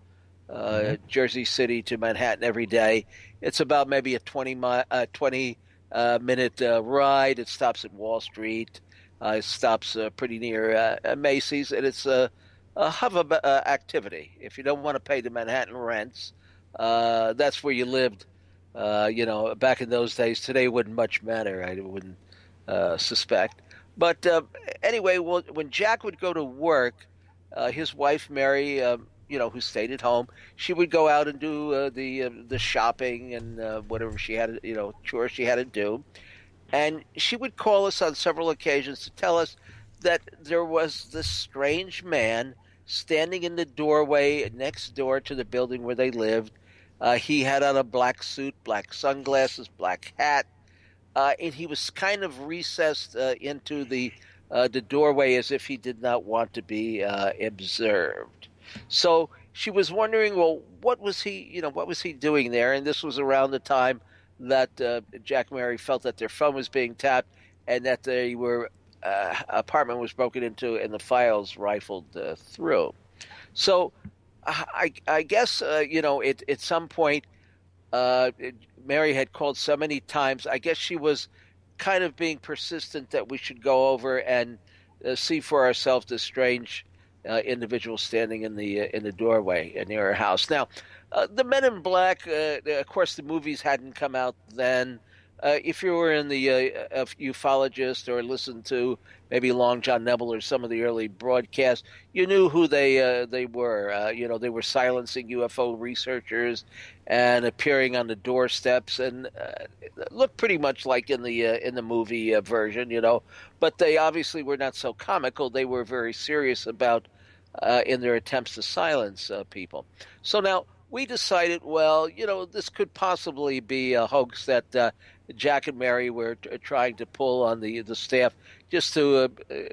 Speaker 4: Jersey City to Manhattan every day. It's about maybe a 20-minute ride. It stops at Wall Street. It stops pretty near Macy's, and it's a hub of activity. If you don't want to pay the Manhattan rents, that's where you lived. Back in those days. Today wouldn't much matter. I wouldn't suspect. But anyway, when Jack would go to work, his wife Mary, who stayed at home, she would go out and do the shopping and whatever she had, chores she had to do, and she would call us on several occasions to tell us that there was this strange man standing in the doorway next door to the building where they lived. He had on a black suit, black sunglasses, black hat. And he was kind of recessed into the doorway as if he did not want to be observed. So she was wondering, well, what was he doing there? And this was around the time that Jack and Mary felt that their phone was being tapped, and that they were apartment was broken into and the files rifled through. So I guess at some point. Mary had called so many times. I guess she was kind of being persistent that we should go over and see for ourselves this strange individual standing in the doorway near her house. Now, the Men in Black, of course, the movies hadn't come out then. If you were in the ufologist or listened to maybe Long John Nebel or some of the early broadcasts, you knew who they were. They were silencing UFO researchers and appearing on the doorsteps, and looked pretty much like in the movie version, But they obviously were not so comical. They were very serious about in their attempts to silence people. So now we decided, well, this could possibly be a hoax that Jack and Mary were trying to pull on the staff just to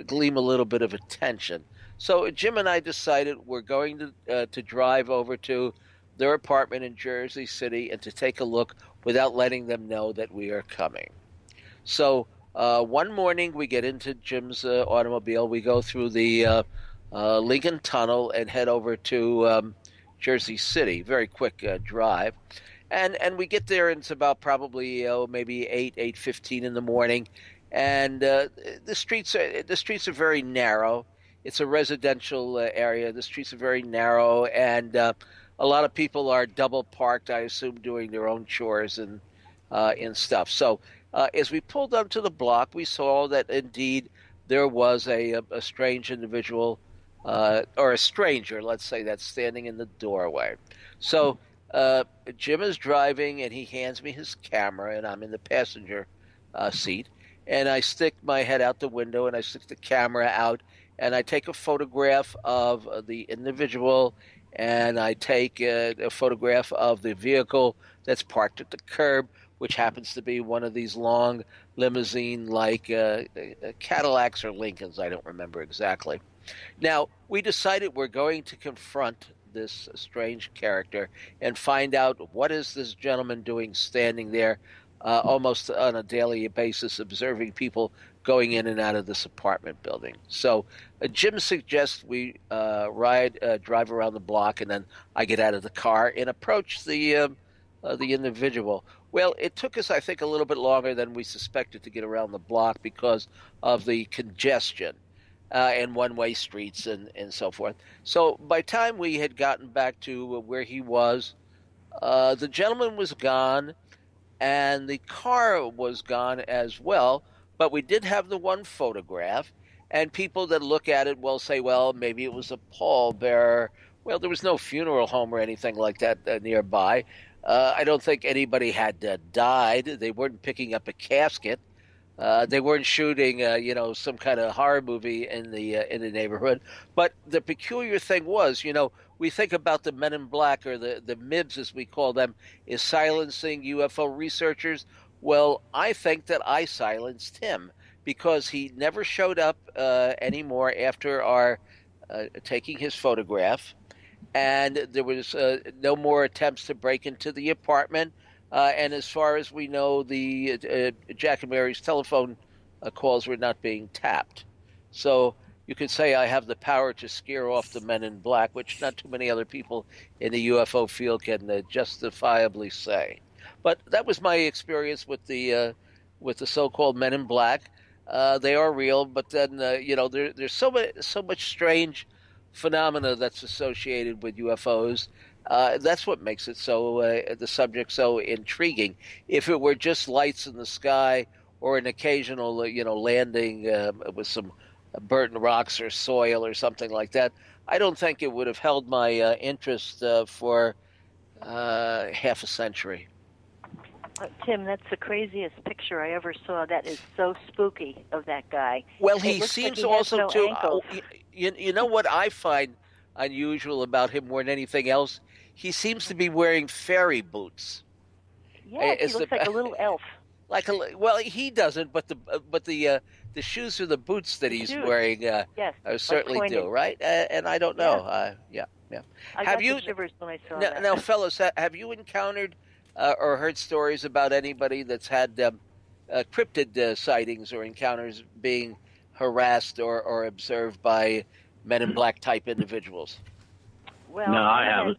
Speaker 4: glean a little bit of attention. So Jim and I decided we're going to drive over to their apartment in Jersey City and to take a look without letting them know that we are coming. So one morning we get into Jim's automobile. We go through the Lincoln Tunnel and head over to Jersey City. Very quick drive. And we get there, and it's about probably maybe 8:15 in the morning, and the streets are very narrow. It's a residential area. The streets are very narrow, and a lot of people are double parked, I assume, doing their own chores and stuff. So as we pulled onto the block, we saw that indeed there was a strange individual or a stranger, let's say, that's standing in the doorway. So Jim is driving, and he hands me his camera, and I'm in the passenger seat. And I stick my head out the window, and I stick the camera out, and I take a photograph of the individual, and I take a photograph of the vehicle that's parked at the curb, which happens to be one of these long limousine-like Cadillacs or Lincolns. I don't remember exactly. Now, we decided we're going to confront this strange character and find out what is this gentleman doing standing there almost on a daily basis, observing people going in and out of this apartment building. So Jim suggests we drive around the block, and then I get out of the car and approach the individual. Well, it took us, I think, a little bit longer than we suspected to get around the block because of the congestion and one-way streets and so forth. So by the time we had gotten back to where he was, the gentleman was gone, and the car was gone as well. But we did have the one photograph, and people that look at it will say, well, maybe it was a pallbearer. Well, there was no funeral home or anything like that nearby. I don't think anybody had died. They weren't picking up a casket. They weren't shooting, some kind of horror movie in the neighborhood. But the peculiar thing was, we think about the Men in Black, or the MIBs as we call them, is silencing UFO researchers. Well, I think that I silenced him because he never showed up anymore after our taking his photograph, and there was no more attempts to break into the apartment. And as far as we know, the Jack and Mary's telephone calls were not being tapped. So you could say I have the power to scare off the Men in Black, which not too many other people in the UFO field can justifiably say. But that was my experience with the so-called Men in Black. They are real, but then there's so much strange phenomena that's associated with UFOs. That's what makes it the subject so intriguing. If it were just lights in the sky or an occasional, landing with some burnt rocks or soil or something like that, I don't think it would have held my interest for half a century.
Speaker 5: Tim, that's the craziest picture I ever saw. That is so spooky of that guy.
Speaker 4: Well, he seems like also to. You know what I find unusual about him more than anything else? He seems to be wearing fairy boots.
Speaker 5: Yeah, he looks like a little elf.
Speaker 4: Well, he doesn't, but the shoes or the boots that he's wearing,
Speaker 5: yes,
Speaker 4: certainly do, right? And I don't know. Yeah.
Speaker 5: I got the shivers when I saw that.
Speaker 4: Now, fellas, have you encountered or heard stories about anybody that's had cryptid sightings or encounters being harassed or observed by Men in Black type individuals?
Speaker 5: Well,
Speaker 2: no, I haven't.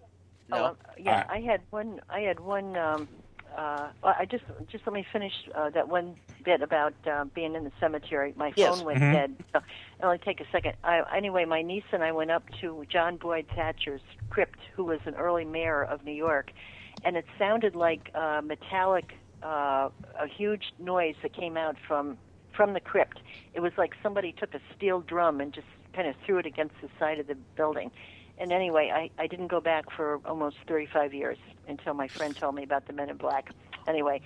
Speaker 4: No.
Speaker 5: I had one. I just let me finish that one bit about being in the cemetery. My phone went dead. So it'll only take a second. Anyway, my niece and I went up to John Boyd Thatcher's crypt, who was an early mayor of New York, and it sounded like metallic, a huge noise that came out from the crypt. It was like somebody took a steel drum and just kind of threw it against the side of the building. And anyway, I didn't go back for almost 35 years until my friend told me about the Men in Black. Anyway,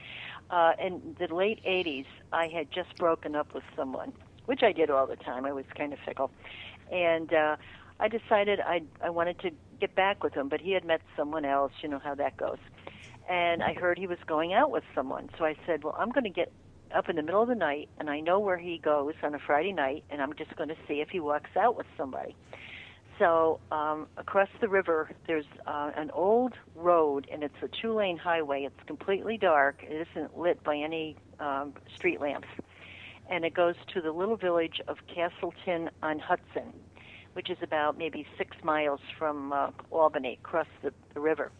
Speaker 5: in the late 80s, I had just broken up with someone, which I did all the time. I was kind of fickle. And I decided I wanted to get back with him, but he had met someone else. You know how that goes. And I heard he was going out with someone. So I said, well, I'm going to get up in the middle of the night, and I know where he goes on a Friday night, and I'm just going to see if he walks out with somebody. So across the river, there's an old road, and it's a 2-lane highway. It's completely dark. It isn't lit by any street lamps. And it goes to the little village of Castleton-on-Hudson, which is about maybe 6 miles from Albany, across the river.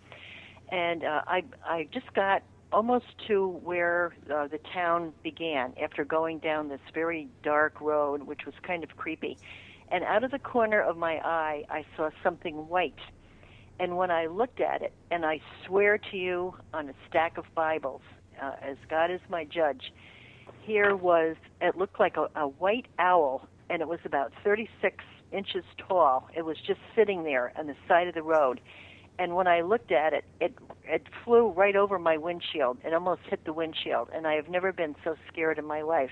Speaker 5: And I just got almost to where the town began after going down this very dark road, which was kind of creepy. And out of the corner of my eye, I saw something white. And when I looked at it, and I swear to you on a stack of Bibles, as God is my judge, it looked like a white owl, and it was about 36 inches tall. It was just sitting there on the side of the road. And when I looked at it, it flew right over my windshield. It almost hit the windshield, and I have never been so scared in my life.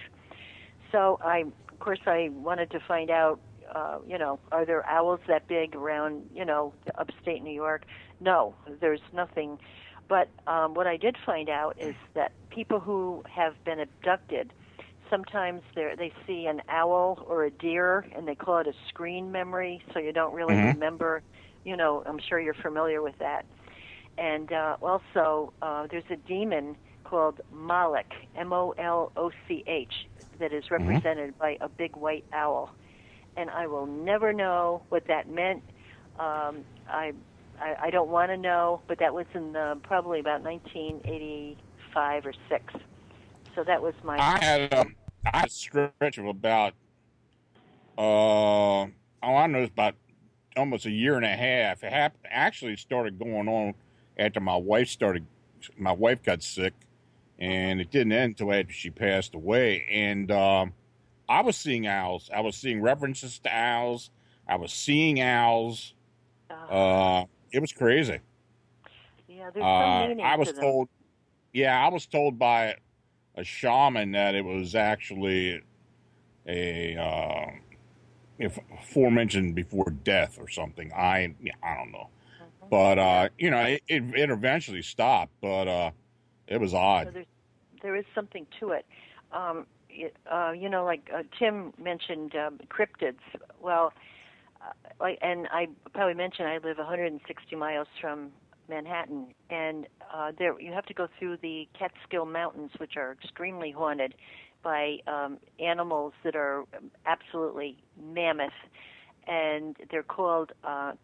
Speaker 5: So of course, I wanted to find out, are there owls that big around, upstate New York? No, there's nothing. But what I did find out is that people who have been abducted, sometimes they see an owl or a deer, and they call it a screen memory, so you don't really remember. I'm sure you're familiar with that. And also, there's a demon called Moloch, Moloch, that is represented by a big white owl. And I will never know what that meant. I don't want to know, but that was in probably about 1985 or 6. So that was my...
Speaker 3: I had a stretch of about, I know it's about almost a year and a half. It actually started going on after my wife got sick, and it didn't end until after she passed away. And I was seeing owls. I was seeing references to owls. I was seeing owls. It was crazy.
Speaker 5: Yeah, there's some meaning
Speaker 3: I was
Speaker 5: to them.
Speaker 3: told. Yeah, I was told by a shaman that it was actually a aforementioned before death or something. I don't know, but it eventually stopped. But it was odd.
Speaker 5: So there is something to it. Like Tim mentioned cryptids. Well, and I probably mentioned I live 160 miles from Manhattan, and there you have to go through the Catskill Mountains, which are extremely haunted by animals that are absolutely mammoth, and they're called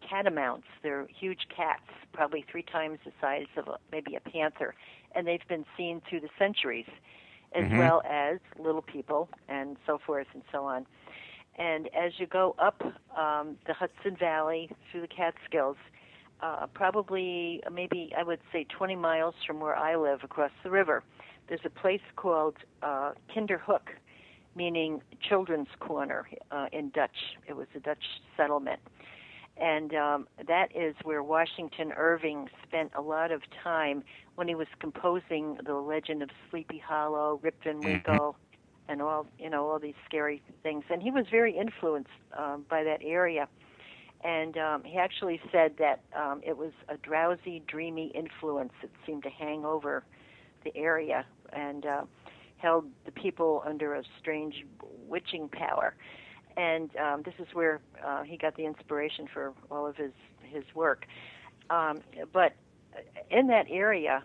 Speaker 5: catamounts. They're huge cats, probably 3 times the size of maybe a panther, and they've been seen through the centuries, as well as little people and so forth and so on. And as you go up the Hudson Valley through the Catskills, probably maybe I would say 20 miles from where I live across the river, there's a place called Kinderhook, meaning children's corner in Dutch. It was a Dutch settlement. And that is where Washington Irving spent a lot of time when he was composing the legend of Sleepy Hollow, Rip Van Winkle, and all these scary things. And he was very influenced by that area. And he actually said that it was a drowsy, dreamy influence that seemed to hang over the area and held the people under a strange witching power. And this is where he got the inspiration for all of his work. But in that area,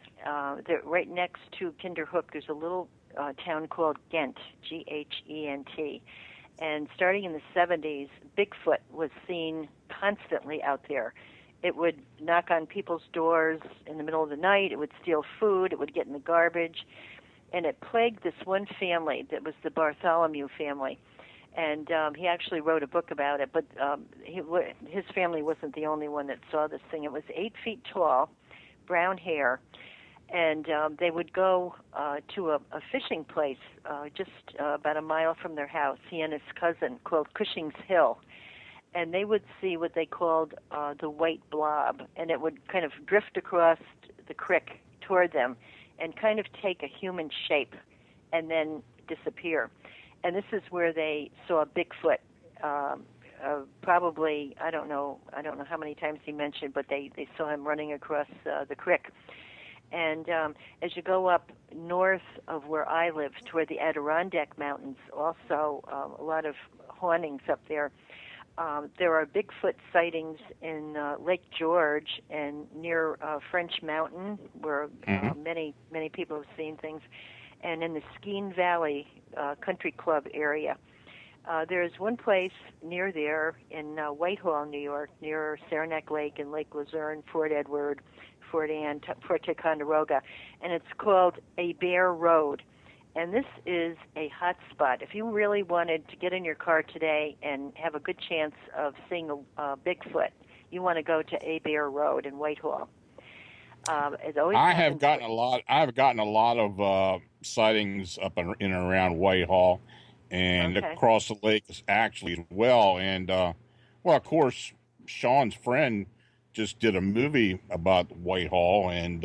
Speaker 5: right next to Kinderhook, there's a little town called Ghent, Ghent. And starting in the 70s, Bigfoot was seen constantly out there. It would knock on people's doors in the middle of the night. It would steal food. It would get in the garbage. And it plagued this one family that was the Bartholomew family. And he actually wrote a book about it, but his family wasn't the only one that saw this thing. It was 8 feet tall, brown hair, and they would go to a fishing place just about a mile from their house, he and his cousin, called Cushing's Hill. And they would see what they called the white blob, and it would kind of drift across the creek toward them and kind of take a human shape and then disappear. And this is where they saw Bigfoot. Probably, I don't know how many times he mentioned, but they saw him running across the creek. And as you go up north of where I live, toward the Adirondack Mountains, also a lot of hauntings up there. There are Bigfoot sightings in Lake George and near French Mountain, where many people have seen things, and in the Skeene Valley Country Club area. There's one place near there in Whitehall, New York, near Saranac Lake and Lake Luzerne, Fort Edward, Fortean, Fort Ticonderoga, and it's called A Bear Road. And this is a hot spot. If you really wanted to get in your car today and have a good chance of seeing a Bigfoot, you want to go to A Bear Road in Whitehall.
Speaker 3: I've gotten a lot of sightings up in and around Whitehall and across the lake actually as well. And Well, of course, Sean's friend just did a movie about Whitehall and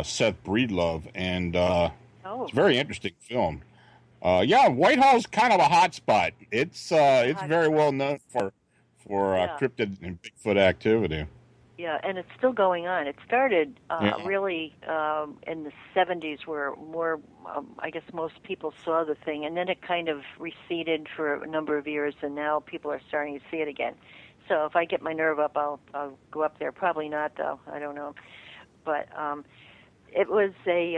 Speaker 3: Seth Breedlove, and it's a very interesting film. Yeah, Whitehall's kind of a hot spot. It's very well known for cryptid and Bigfoot activity.
Speaker 5: Yeah, and it's still going on. It started really in the 70s, where more, I guess, most people saw the thing, and then it kind of receded for a number of years, and now people are starting to see it again. So if I get my nerve up, I'll go up there. Probably not, though. I don't know. But it was they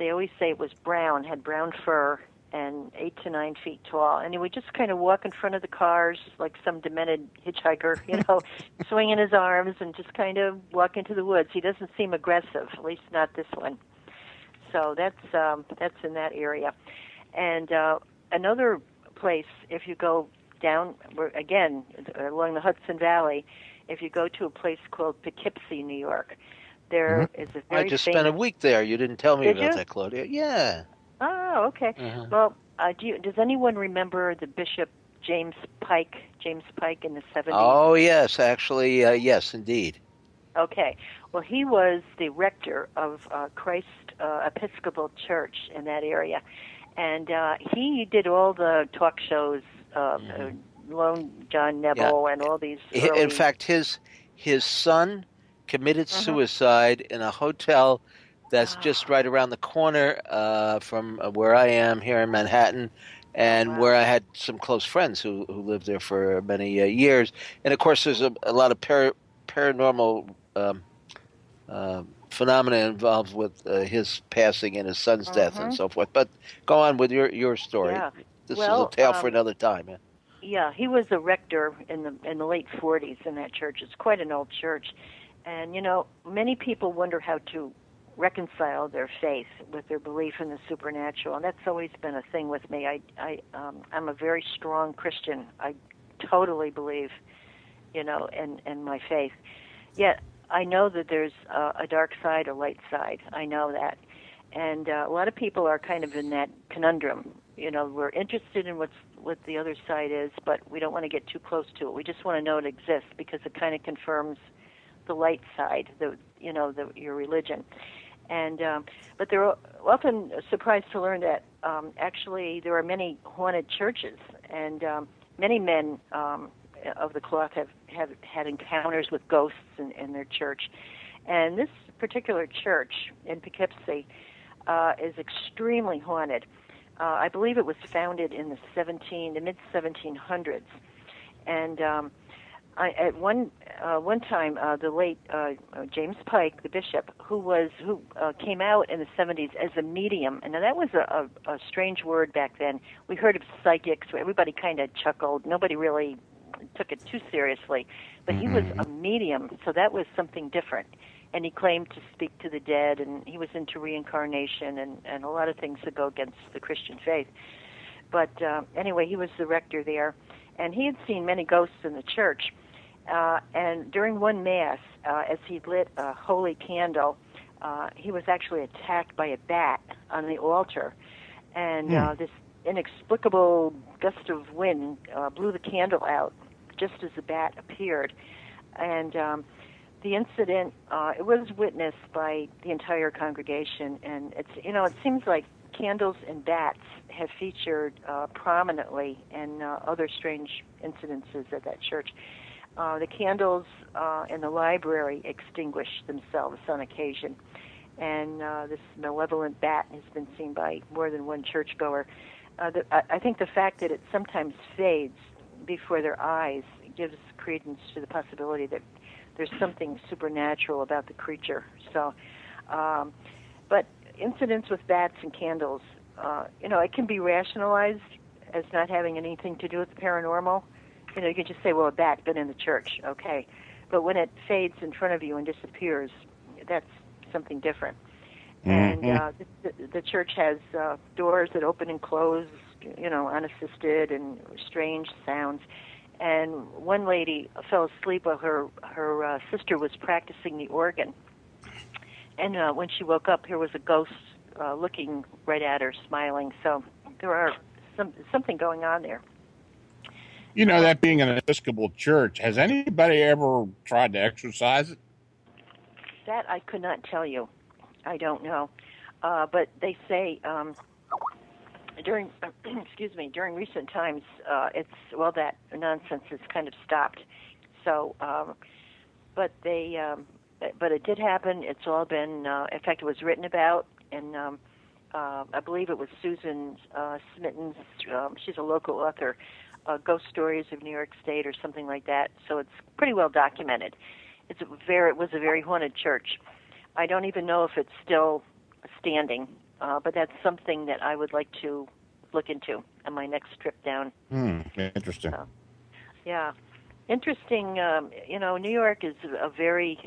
Speaker 5: always say it was brown, had brown fur, and 8 to 9 feet tall. And he would just kind of walk in front of the cars like some demented hitchhiker, swinging his arms and just kind of walk into the woods. He doesn't seem aggressive, at least not this one. So that's in that area. And another place, if you go down, again, along the Hudson Valley, if you go to a place called Poughkeepsie, New York, there is a very
Speaker 4: I just spent a week there. You didn't tell me about that, Claudia. Yeah.
Speaker 5: Oh, okay. Well, does anyone remember the Bishop James Pike in the 70s?
Speaker 4: Oh, yes. Actually, yes, indeed.
Speaker 5: Okay. Well, he was the rector of Christ Episcopal Church in that area. And he did all the talk shows, Lone John Neville and all these early...
Speaker 4: In fact, his son committed suicide in a hotel that's just right around the corner from where I am here in Manhattan, and where I had some close friends who lived there for many years. And, of course, there's a lot of paranormal phenomena involved with his passing and his son's death and so forth. But go on with your story.
Speaker 5: Yeah.
Speaker 4: This is a tale for another time. Yeah.
Speaker 5: Yeah, he was a rector in the late 40s in that church. It's quite an old church. And, many people wonder how to reconcile their faith with their belief in the supernatural, and that's always been a thing with me. I'm a very strong Christian. I totally believe, in my faith. Yet I know that there's a dark side, a light side. I know that, and a lot of people are kind of in that conundrum. We're interested in what the other side is, but we don't want to get too close to it. We just want to know it exists because it kind of confirms the light side, your religion. And but they're often surprised to learn that actually there are many haunted churches, and many men of the cloth have had encounters with ghosts in their church. And this particular church in Poughkeepsie is extremely haunted. I believe it was founded in the mid-1700s, and at one time, the late James Pike, the bishop, who came out in the 70s as a medium, and now that was a strange word back then. We heard of psychics, where everybody kind of chuckled. Nobody really took it too seriously, but he was a medium, so that was something different. And he claimed to speak to the dead, and he was into reincarnation and a lot of things that go against the Christian faith. But anyway, he was the rector there, and he had seen many ghosts in the church. And during one Mass, as he lit a holy candle, he was actually attacked by a bat on the altar. And this inexplicable gust of wind blew the candle out just as the bat appeared. And the incident, it was witnessed by the entire congregation. And it seems like candles and bats have featured prominently in other strange incidences at that church. The candles in the library extinguish themselves on occasion, and this malevolent bat has been seen by more than one churchgoer. I think the fact that it sometimes fades before their eyes gives credence to the possibility that there's something supernatural about the creature. So, but incidents with bats and candles, it can be rationalized as not having anything to do with the paranormal. You can just say, well, a bat been in the church, okay. But when it fades in front of you and disappears, that's something different. And the church has doors that open and close, unassisted, and strange sounds. And one lady fell asleep while her sister was practicing the organ. And when she woke up, here was a ghost looking right at her, smiling. So there are something going on there.
Speaker 3: You know, that being an Episcopal church, has anybody ever tried to exorcise it?
Speaker 5: That I could not tell you. I don't know. But they say during during recent times, that nonsense has kind of stopped. So, but it did happen. It's all been, in fact, it was written about, and I believe it was Susan Smitten's. She's a local author. Ghost Stories of New York State or something like that. So it's pretty well documented. It was a very haunted church. I don't even know if it's still standing, but that's something that I would like to look into on my next trip down.
Speaker 3: Interesting.
Speaker 5: Yeah. Interesting. New York is a very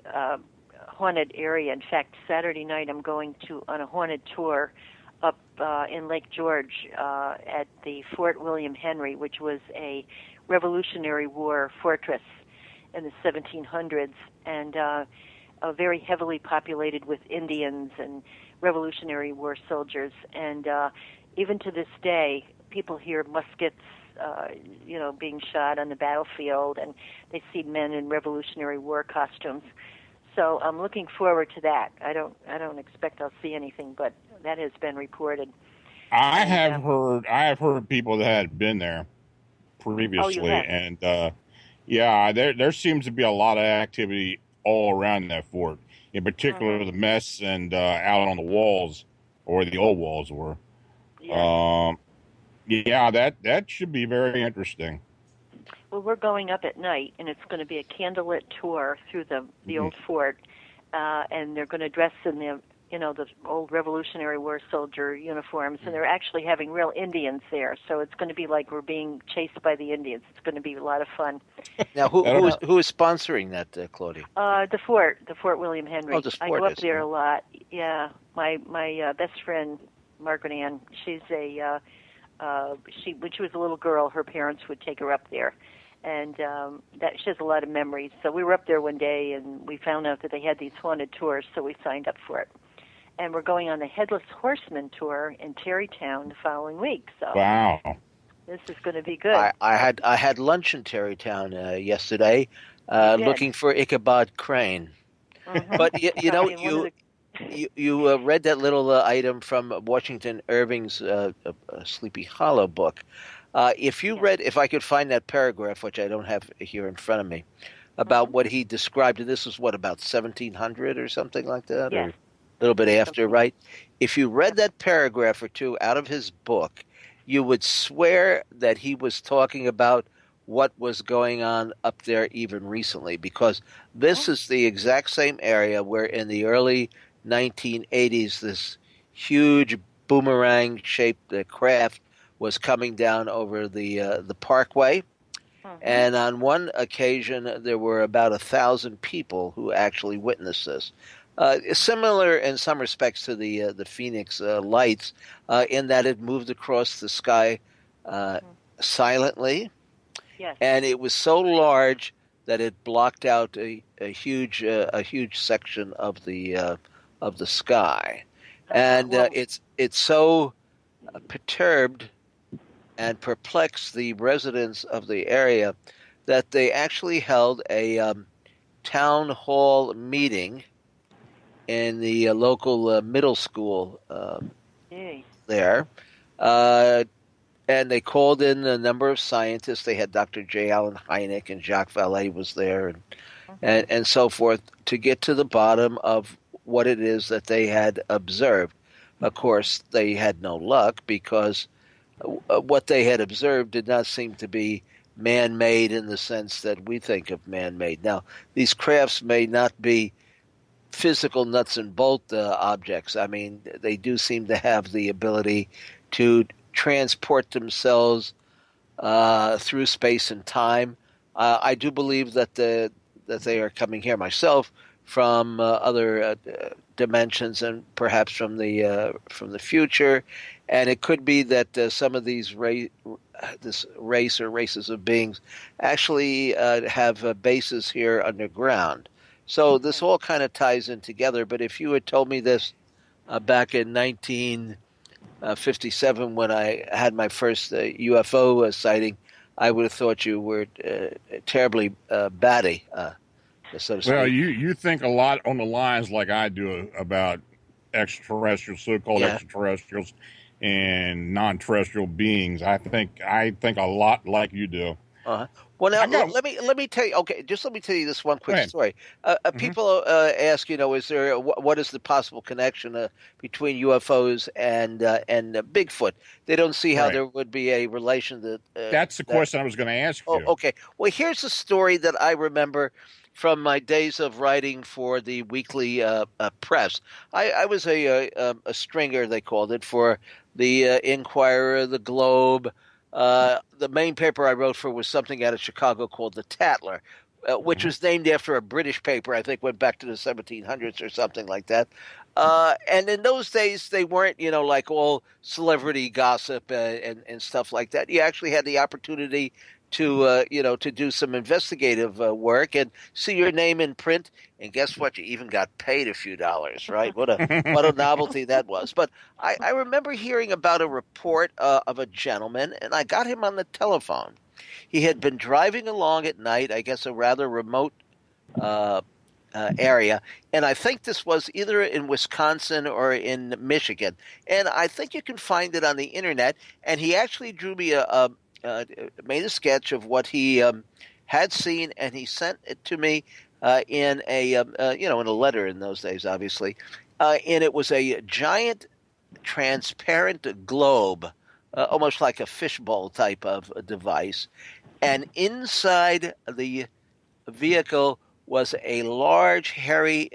Speaker 5: haunted area. In fact, Saturday night I'm going on a haunted tour up in Lake George at the Fort William Henry, which was a Revolutionary War fortress in the 1700s, and very heavily populated with Indians and Revolutionary War soldiers. And even to this day, people hear muskets, being shot on the battlefield, and they see men in Revolutionary War costumes. So I'm looking forward to that. I don't expect I'll see anything, but that has been reported.
Speaker 3: I have heard people that had been there previously, and there seems to be a lot of activity all around that fort. In particular, the mess and out on the walls, or the old walls were. That should be very interesting.
Speaker 5: Well, we're going up at night, and it's going to be a candlelit tour through the old fort, and they're going to dress in the old Revolutionary War soldier uniforms, and they're actually having real Indians there. So it's going to be like we're being chased by the Indians. It's going to be a lot of fun.
Speaker 4: Now, who is sponsoring that, Claudia?
Speaker 5: The Fort William Henry.
Speaker 4: Oh, the fort
Speaker 5: I go up there a lot. Yeah, my best friend Margaret Ann. She's when she was a little girl, her parents would take her up there. And she has a lot of memories. So we were up there one day, and we found out that they had these haunted tours, so we signed up for it. And we're going on the Headless Horseman tour in Tarrytown the following week. So
Speaker 3: wow,
Speaker 5: this is going to be good.
Speaker 4: I had lunch in Tarrytown yesterday, looking for Ichabod Crane. Mm-hmm. But you read that little item from Washington Irving's Sleepy Hollow book. If I could find that paragraph, which I don't have here in front of me, about what he described, and this was about 1700 or something like that, or a little bit after, right? If you read that paragraph or two out of his book, you would swear that he was talking about what was going on up there even recently, because this is the exact same area where in the early 1980s, this huge boomerang-shaped craft was coming down over the parkway, and on one occasion there were about 1,000 people who actually witnessed this. Similar in some respects to the Phoenix lights, in that it moved across the sky silently, and it was so large that it blocked out a huge section of the sky, and it's so perturbed and perplexed the residents of the area that they actually held a town hall meeting in the local middle school there. And they called in a number of scientists. They had Dr. J. Allen Hynek and Jacques Vallée was there and so forth to get to the bottom of what it is that they had observed. Of course, they had no luck because what they had observed did not seem to be man-made in the sense that we think of man-made. Now, these crafts may not be physical nuts and bolt objects. I mean, they do seem to have the ability to transport themselves through space and time. I do believe that they are coming here myself from other dimensions and perhaps from the future, and it could be that some of these this race or races of beings actually have bases here underground. So this all kind of ties in together. But if you had told me this back in 1957 when I had my first UFO sighting, I would have thought you were terribly batty, so to speak.
Speaker 3: Well, you think a lot on the lines like I do about extraterrestrials, so-called extraterrestrials, and non-terrestrial beings. I think a lot like you do.
Speaker 4: Well, now let me tell you. Okay, just let me tell you this one quick story. People ask, is there what is the possible connection between UFOs and Bigfoot? They don't see how there would be a relation.
Speaker 3: That's the question I was going to ask you.
Speaker 4: Okay. Well, here's a story that I remember from my days of writing for the weekly press. I was a stringer, they called it, for the Inquirer, the Globe. The main paper I wrote for was something out of Chicago called the Tatler, which was named after a British paper, I think went back to the 1700s or something like that. And in those days, they weren't, like all celebrity gossip and stuff like that. You actually had the opportunity to, to do some investigative work and see your name in print. And guess what? You even got paid a few dollars, right? What a novelty that was. But I remember hearing about a report of a gentleman, and I got him on the telephone. He had been driving along at night, I guess a rather remote area, and I think this was either in Wisconsin or in Michigan. And I think you can find it on the internet. And he actually drew me made a sketch of what he had seen, and he sent it to me in in a letter in those days, obviously. And it was a giant transparent globe, almost like a fishbowl type of a device. And inside the vehicle was a large, hairy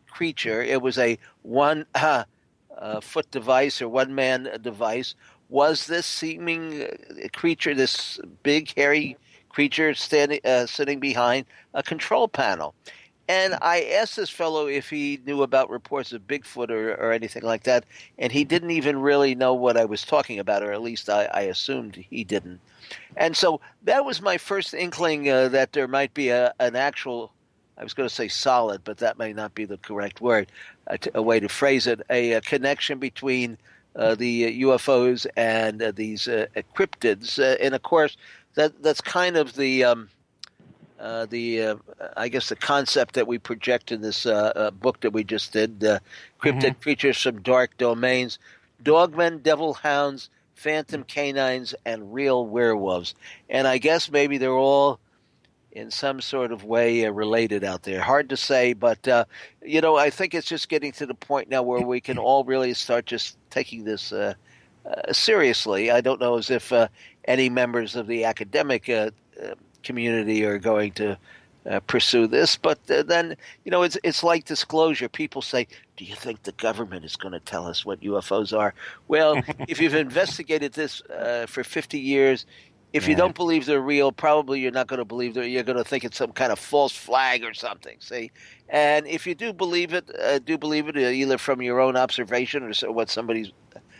Speaker 4: creature. It was a one-foot device or one-man device. Was this seeming creature, this big, hairy creature sitting behind a control panel? And I asked this fellow if he knew about reports of Bigfoot or anything like that, and he didn't even really know what I was talking about, or at least I assumed he didn't. And so that was my first inkling that there might be an actual, I was going to say solid, but that may not be the correct word, a way to phrase it, a connection between the UFOs and these cryptids. And of course, that's kind of the I guess the concept that we project in this book that we just did, Cryptid Creatures from Dark Domains, Dogmen, Devil Hounds, Phantom Canines, and Real Werewolves. And I guess maybe they're all in some sort of way related out there. Hard to say, but, I think it's just getting to the point now where we can all really start just taking this seriously. I don't know as if any members of the academic community are going to pursue this, but then, it's like disclosure. People say, do you think the government is going to tell us what UFOs are? Well, if you've investigated this for 50 years, if you don't believe they're real, probably you're not going to believe that. You're going to think it's some kind of false flag or something. See, and if you do believe it either from your own observation or what somebody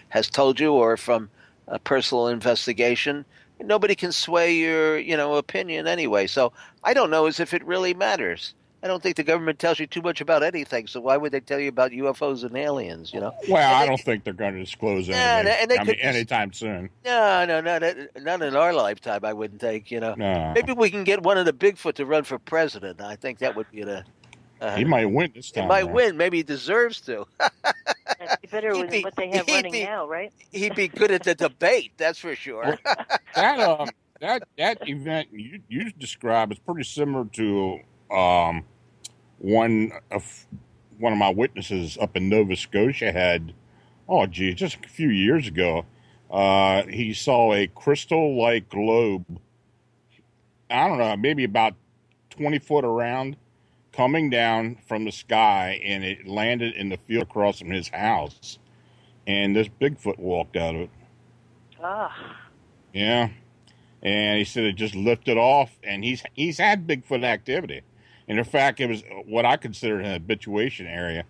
Speaker 4: has told you, or from a personal investigation, nobody can sway your opinion anyway. So I don't know as if it really matters. I don't think the government tells you too much about anything, so why would they tell you about UFOs and aliens,
Speaker 3: Well, I don't think they're going to disclose anything anytime soon.
Speaker 4: No, not in our lifetime, I wouldn't think,
Speaker 3: No.
Speaker 4: Maybe we can get one of the Bigfoot to run for president. I think that would be
Speaker 3: he might win this time.
Speaker 4: He might win. Maybe he deserves to.
Speaker 5: That'd be better than what they have running now, right?
Speaker 4: He'd be good at the debate, that's for sure.
Speaker 3: Well, that event you described is pretty similar to one of my witnesses up in Nova Scotia had, just a few years ago. He saw a crystal-like globe, I don't know, maybe about 20 foot around, coming down from the sky, and it landed in the field across from his house. And this Bigfoot walked out of it.
Speaker 5: Ah.
Speaker 3: Yeah. And he said it just lifted off, and he's had Bigfoot activity. And in fact, it was what I consider an habituation area,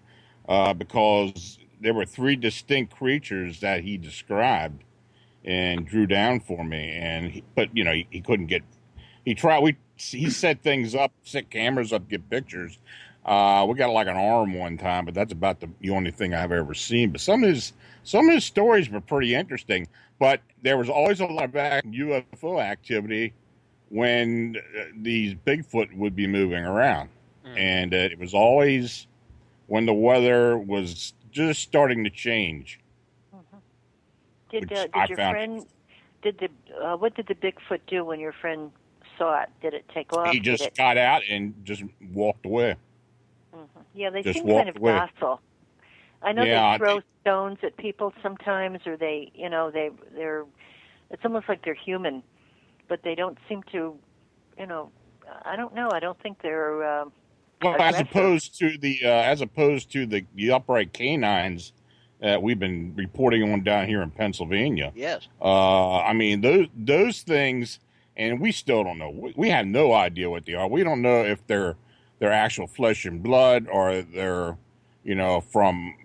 Speaker 3: because there were 3 distinct creatures that he described and drew down for me. But he couldn't get. He tried. He set things up, set cameras up, get pictures. We got like an arm one time, but that's about the only thing I've ever seen. But some of his stories were pretty interesting. But there was always a lot of UFO activity when these Bigfoot would be moving around. And it was always when the weather was just starting to change.
Speaker 5: Did your friend, what did the Bigfoot do when your friend saw it? Did it take off?
Speaker 3: He just got out and just walked away.
Speaker 5: Yeah, they
Speaker 3: Just
Speaker 5: seem kind of
Speaker 3: walked away.
Speaker 5: docile. I know they throw stones at people sometimes, or they're. It's almost like they're human, but they don't seem to. I don't know. I don't think they're.
Speaker 3: Well, as opposed to the upright canines that we've been reporting on down here in Pennsylvania.
Speaker 4: Yes.
Speaker 3: I mean those things, and we still don't know. We have no idea what they are. We don't know if they're actual flesh and blood, or they're from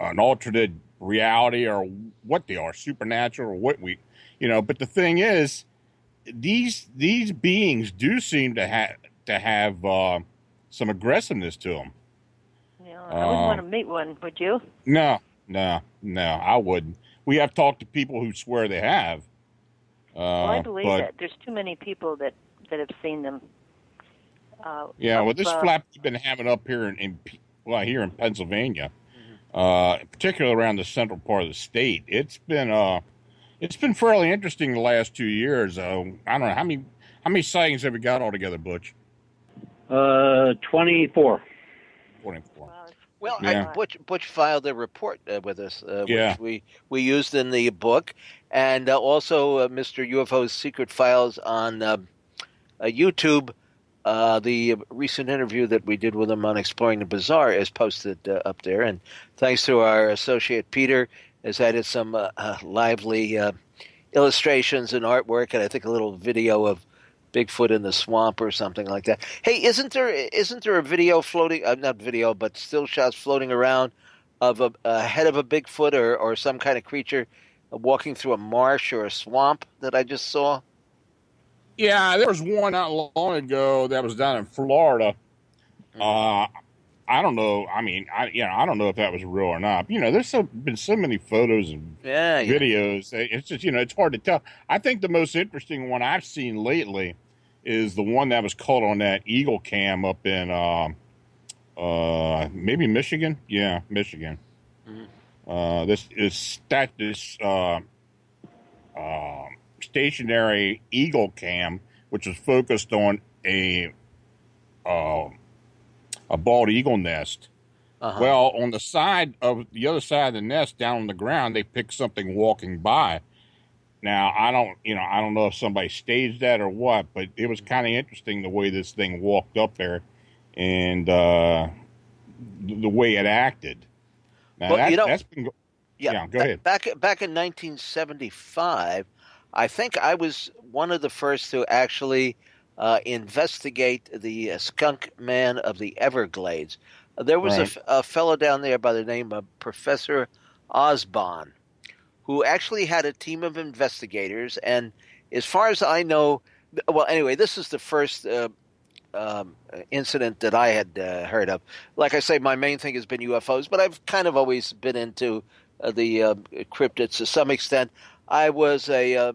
Speaker 3: an alternate reality, or what they are, supernatural, or what But the thing is, these beings do seem to have some aggressiveness to them.
Speaker 5: Yeah, I wouldn't want to meet one, would you?
Speaker 3: No, I wouldn't. We have talked to people who swear they have.
Speaker 5: Well, I believe that. There's too many people that have seen them.
Speaker 3: This flap we've been having up here here in Pennsylvania, particularly around the central part of the state, it's been fairly interesting the last 2 years. I don't know how many sightings have we got altogether, Butch?
Speaker 2: 24.
Speaker 3: 24.
Speaker 4: Well, yeah. Butch filed a report with us, which we used in the book, and also Mr. UFO's Secret Files on YouTube. The recent interview that we did with him on Exploring the Bizarre is posted up there, and thanks to our associate Peter, has added some lively illustrations and artwork, and I think a little video of Bigfoot in the swamp or something like that. Hey, isn't there a video floating? Not video, but still shots floating around of a head of a Bigfoot or some kind of creature walking through a marsh or a swamp that I just saw?
Speaker 3: Yeah, there was one not long ago that was down in Florida. I don't know. I mean, I don't know if that was real or not. There's been so many photos and videos. It's just, it's hard to tell. I think the most interesting one I've seen lately is the one that was caught on that Eagle Cam up in maybe Michigan. Yeah, Michigan. This stationary Eagle Cam, which was focused on a bald eagle nest. Well, on the other side of the nest, down on the ground, they picked something walking by. Now, I don't know if somebody staged that or what, but it was kind of interesting the way this thing walked up there, and the way it acted. Now, that's been. Yeah, go ahead.
Speaker 4: Back in 1975, I think I was one of the first to actually investigate the skunk man of the Everglades. There was a fellow down there by the name of Professor Osborne, who actually had a team of investigators. And as far as I know, well, anyway, this is the first incident that I had heard of. Like I say, my main thing has been UFOs, but I've kind of always been into the cryptids to some extent. I was a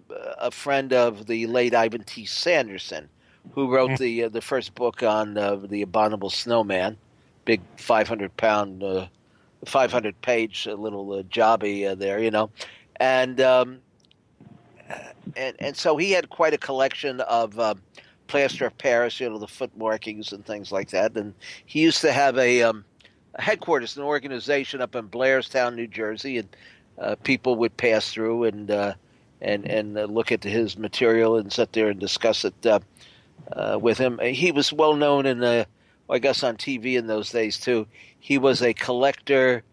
Speaker 4: friend of the late Ivan T. Sanderson, who wrote the first book on the abominable snowman, big 500-pound, 500-page little jobby there, and so he had quite a collection of plaster of Paris, the foot markings and things like that. And he used to have a headquarters, an organization up in Blairstown, New Jersey, and people would pass through and look at his material and sit there and discuss it with him. He was well known I guess on TV in those days too. He was a collector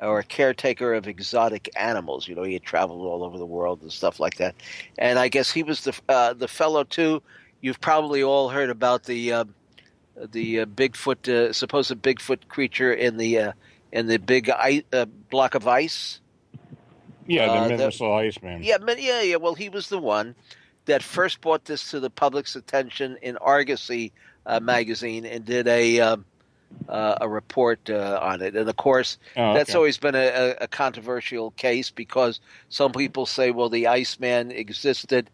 Speaker 4: or a caretaker of exotic animals. He had traveled all over the world and stuff like that. And I guess he was the fellow too. You've probably all heard about the Bigfoot, supposed Bigfoot creature in the big block of ice.
Speaker 3: Yeah, the Minnesota Iceman.
Speaker 4: Yeah. Well, he was the one that first brought this to the public's attention in Argosy magazine and did a report on it. And of course, that's always been a controversial case because some people say, well, the Iceman existed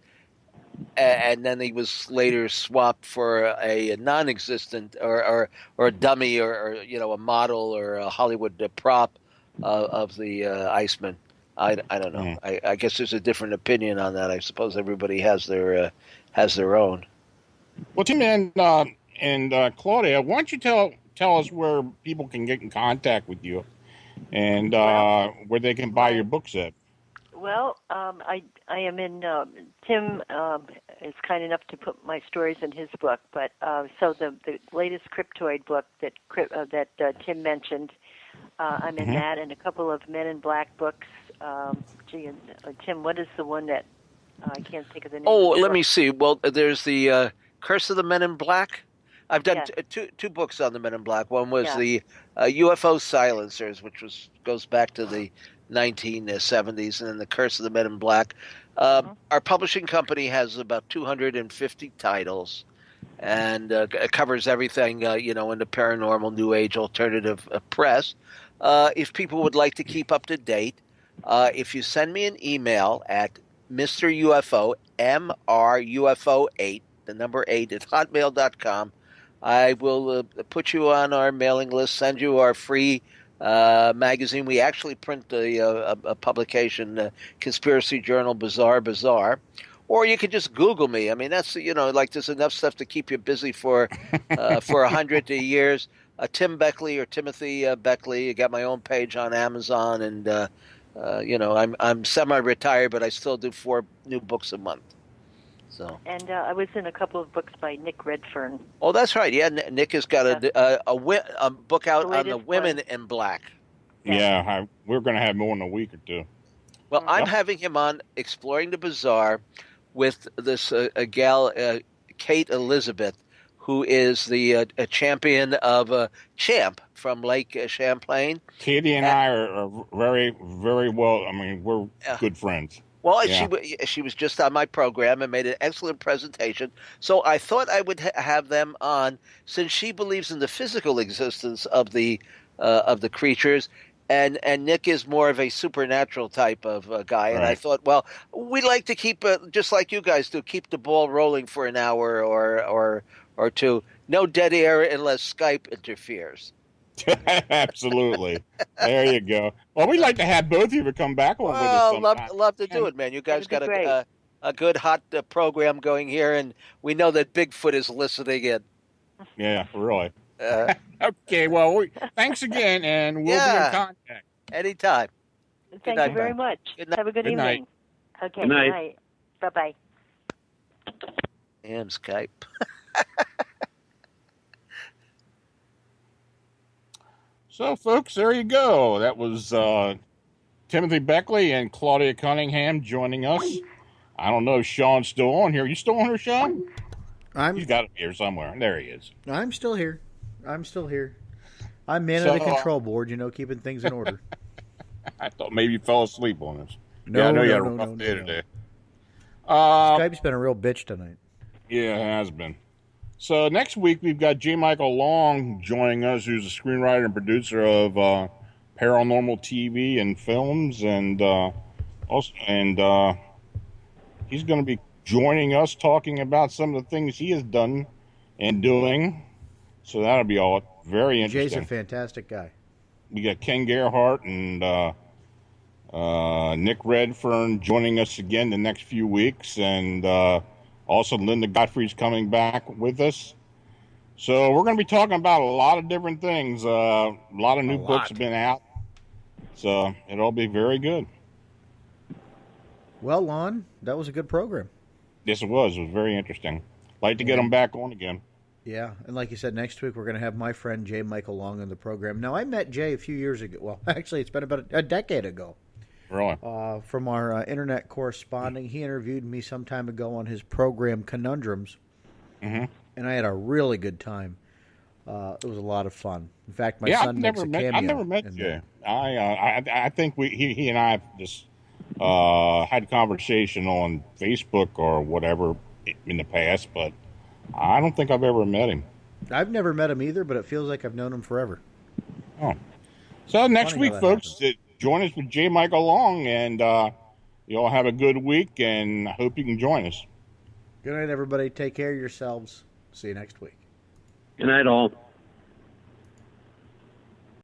Speaker 4: and then he was later swapped for a non-existent or a dummy or a model or a Hollywood prop of the Iceman. I don't know. I guess there's a different opinion on that. I suppose everybody has their own.
Speaker 3: Well, Tim and Claudia, why don't you tell us where people can get in contact with you and where they can buy your books at?
Speaker 5: Well, I am in. Tim is kind enough to put my stories in his book, but so the latest Cryptoid book that Tim mentioned, I'm in that, and a couple of Men in Black books. Tim, what is the one that I can't think of the name?
Speaker 4: Oh, let me see. Well, there's the Curse of the Men in Black. I've done two books on the Men in Black. One was the UFO Silencers, which goes back to the 1970s, and then the Curse of the Men in Black. Our publishing company has about 250 titles, and it covers everything, in the paranormal, new age, alternative press. If people would like to keep up to date, if you send me an email at Mr. UFO, MRUFO8, the number 8 at hotmail.com, I will put you on our mailing list, send you our free magazine. We actually print a publication, Conspiracy Journal Bizarre. Or you could just Google me. I mean, that's, there's enough stuff to keep you busy for 100 years. Tim Beckley or Timothy Beckley. I got my own page on Amazon, and I'm semi-retired, but I still do 4 new books a month. So.
Speaker 5: And I was in a couple of books by Nick Redfern.
Speaker 4: Oh, that's right. Yeah, Nick has got a book out on the Women in Black.
Speaker 3: Yeah, we're going to have more in a week or two.
Speaker 4: Well, I'm having him on Exploring the Bizarre with this gal, Kate Elizabeth, who is the champion of Champ from Lake Champlain.
Speaker 3: Katie and I are very, very well. I mean, we're good friends.
Speaker 4: Well, she was just on my program and made an excellent presentation. So I thought I would have them on, since she believes in the physical existence of the creatures, and Nick is more of a supernatural type of guy. And I thought, well, we like to keep, just like you guys do, keep the ball rolling for an hour or two. No dead air unless Skype interferes.
Speaker 3: Absolutely. There you go. Well, we'd like to have both of you come back on with us sometime.
Speaker 4: Love to do it, man. You guys got a good hot program going here, and we know that Bigfoot is listening in.
Speaker 3: Yeah, really. Okay, well, thanks again, and we'll be in contact.
Speaker 4: Anytime.
Speaker 5: Thank you very much. Have a good evening.
Speaker 3: Night.
Speaker 5: Okay,
Speaker 2: good night.
Speaker 5: Night. Bye-bye.
Speaker 4: Damn Skype.
Speaker 3: So, folks, there you go. That was Timothy Beckley and Claudia Cunningham joining us. I don't know if Sean's still on here. Are you still on here, Sean? He's got to be here somewhere. There he is.
Speaker 1: I'm still here. I'm man of the control board, keeping things in order.
Speaker 3: I thought maybe you fell asleep on us. I know you had a rough day today.
Speaker 1: Skype's been a real bitch tonight.
Speaker 3: Yeah, it has been. So next week we've got J. Michael Long joining us, who's a screenwriter and producer of paranormal TV and films, and he's going to be joining us talking about some of the things he has done and doing. So that'll be all very interesting.
Speaker 1: Jay's a fantastic guy.
Speaker 3: We got Ken Gerhardt and Nick Redfern joining us again the next few weeks, and also Linda Godfrey's coming back with us. So we're going to be talking about a lot of different things. A lot of new books have been out, so it'll be very good.
Speaker 1: Well, Lon, that was a good program.
Speaker 3: Yes, it was. It was very interesting. Like to get them back on again.
Speaker 1: Yeah, and like you said, next week we're going to have my friend J. Michael Long on the program. Now, I met Jay a few years ago. Well, actually, it's been about a decade ago.
Speaker 3: Really?
Speaker 1: From our internet corresponding. He interviewed me some time ago on his program, Conundrums.
Speaker 3: Mm-hmm.
Speaker 1: And I had a really good time. It was a lot of fun. In fact, my son makes a cameo.
Speaker 3: I've never met Jay. I think he and I have just had a conversation on Facebook or whatever in the past, but I don't think I've ever met him.
Speaker 1: I've never met him either, but it feels like I've known him forever.
Speaker 3: Oh. So next week, folks, join us with J. Michael Long, and you all have a good week, and I hope you can join us.
Speaker 1: Good night, everybody. Take care of yourselves. See you next week.
Speaker 2: Good night, all.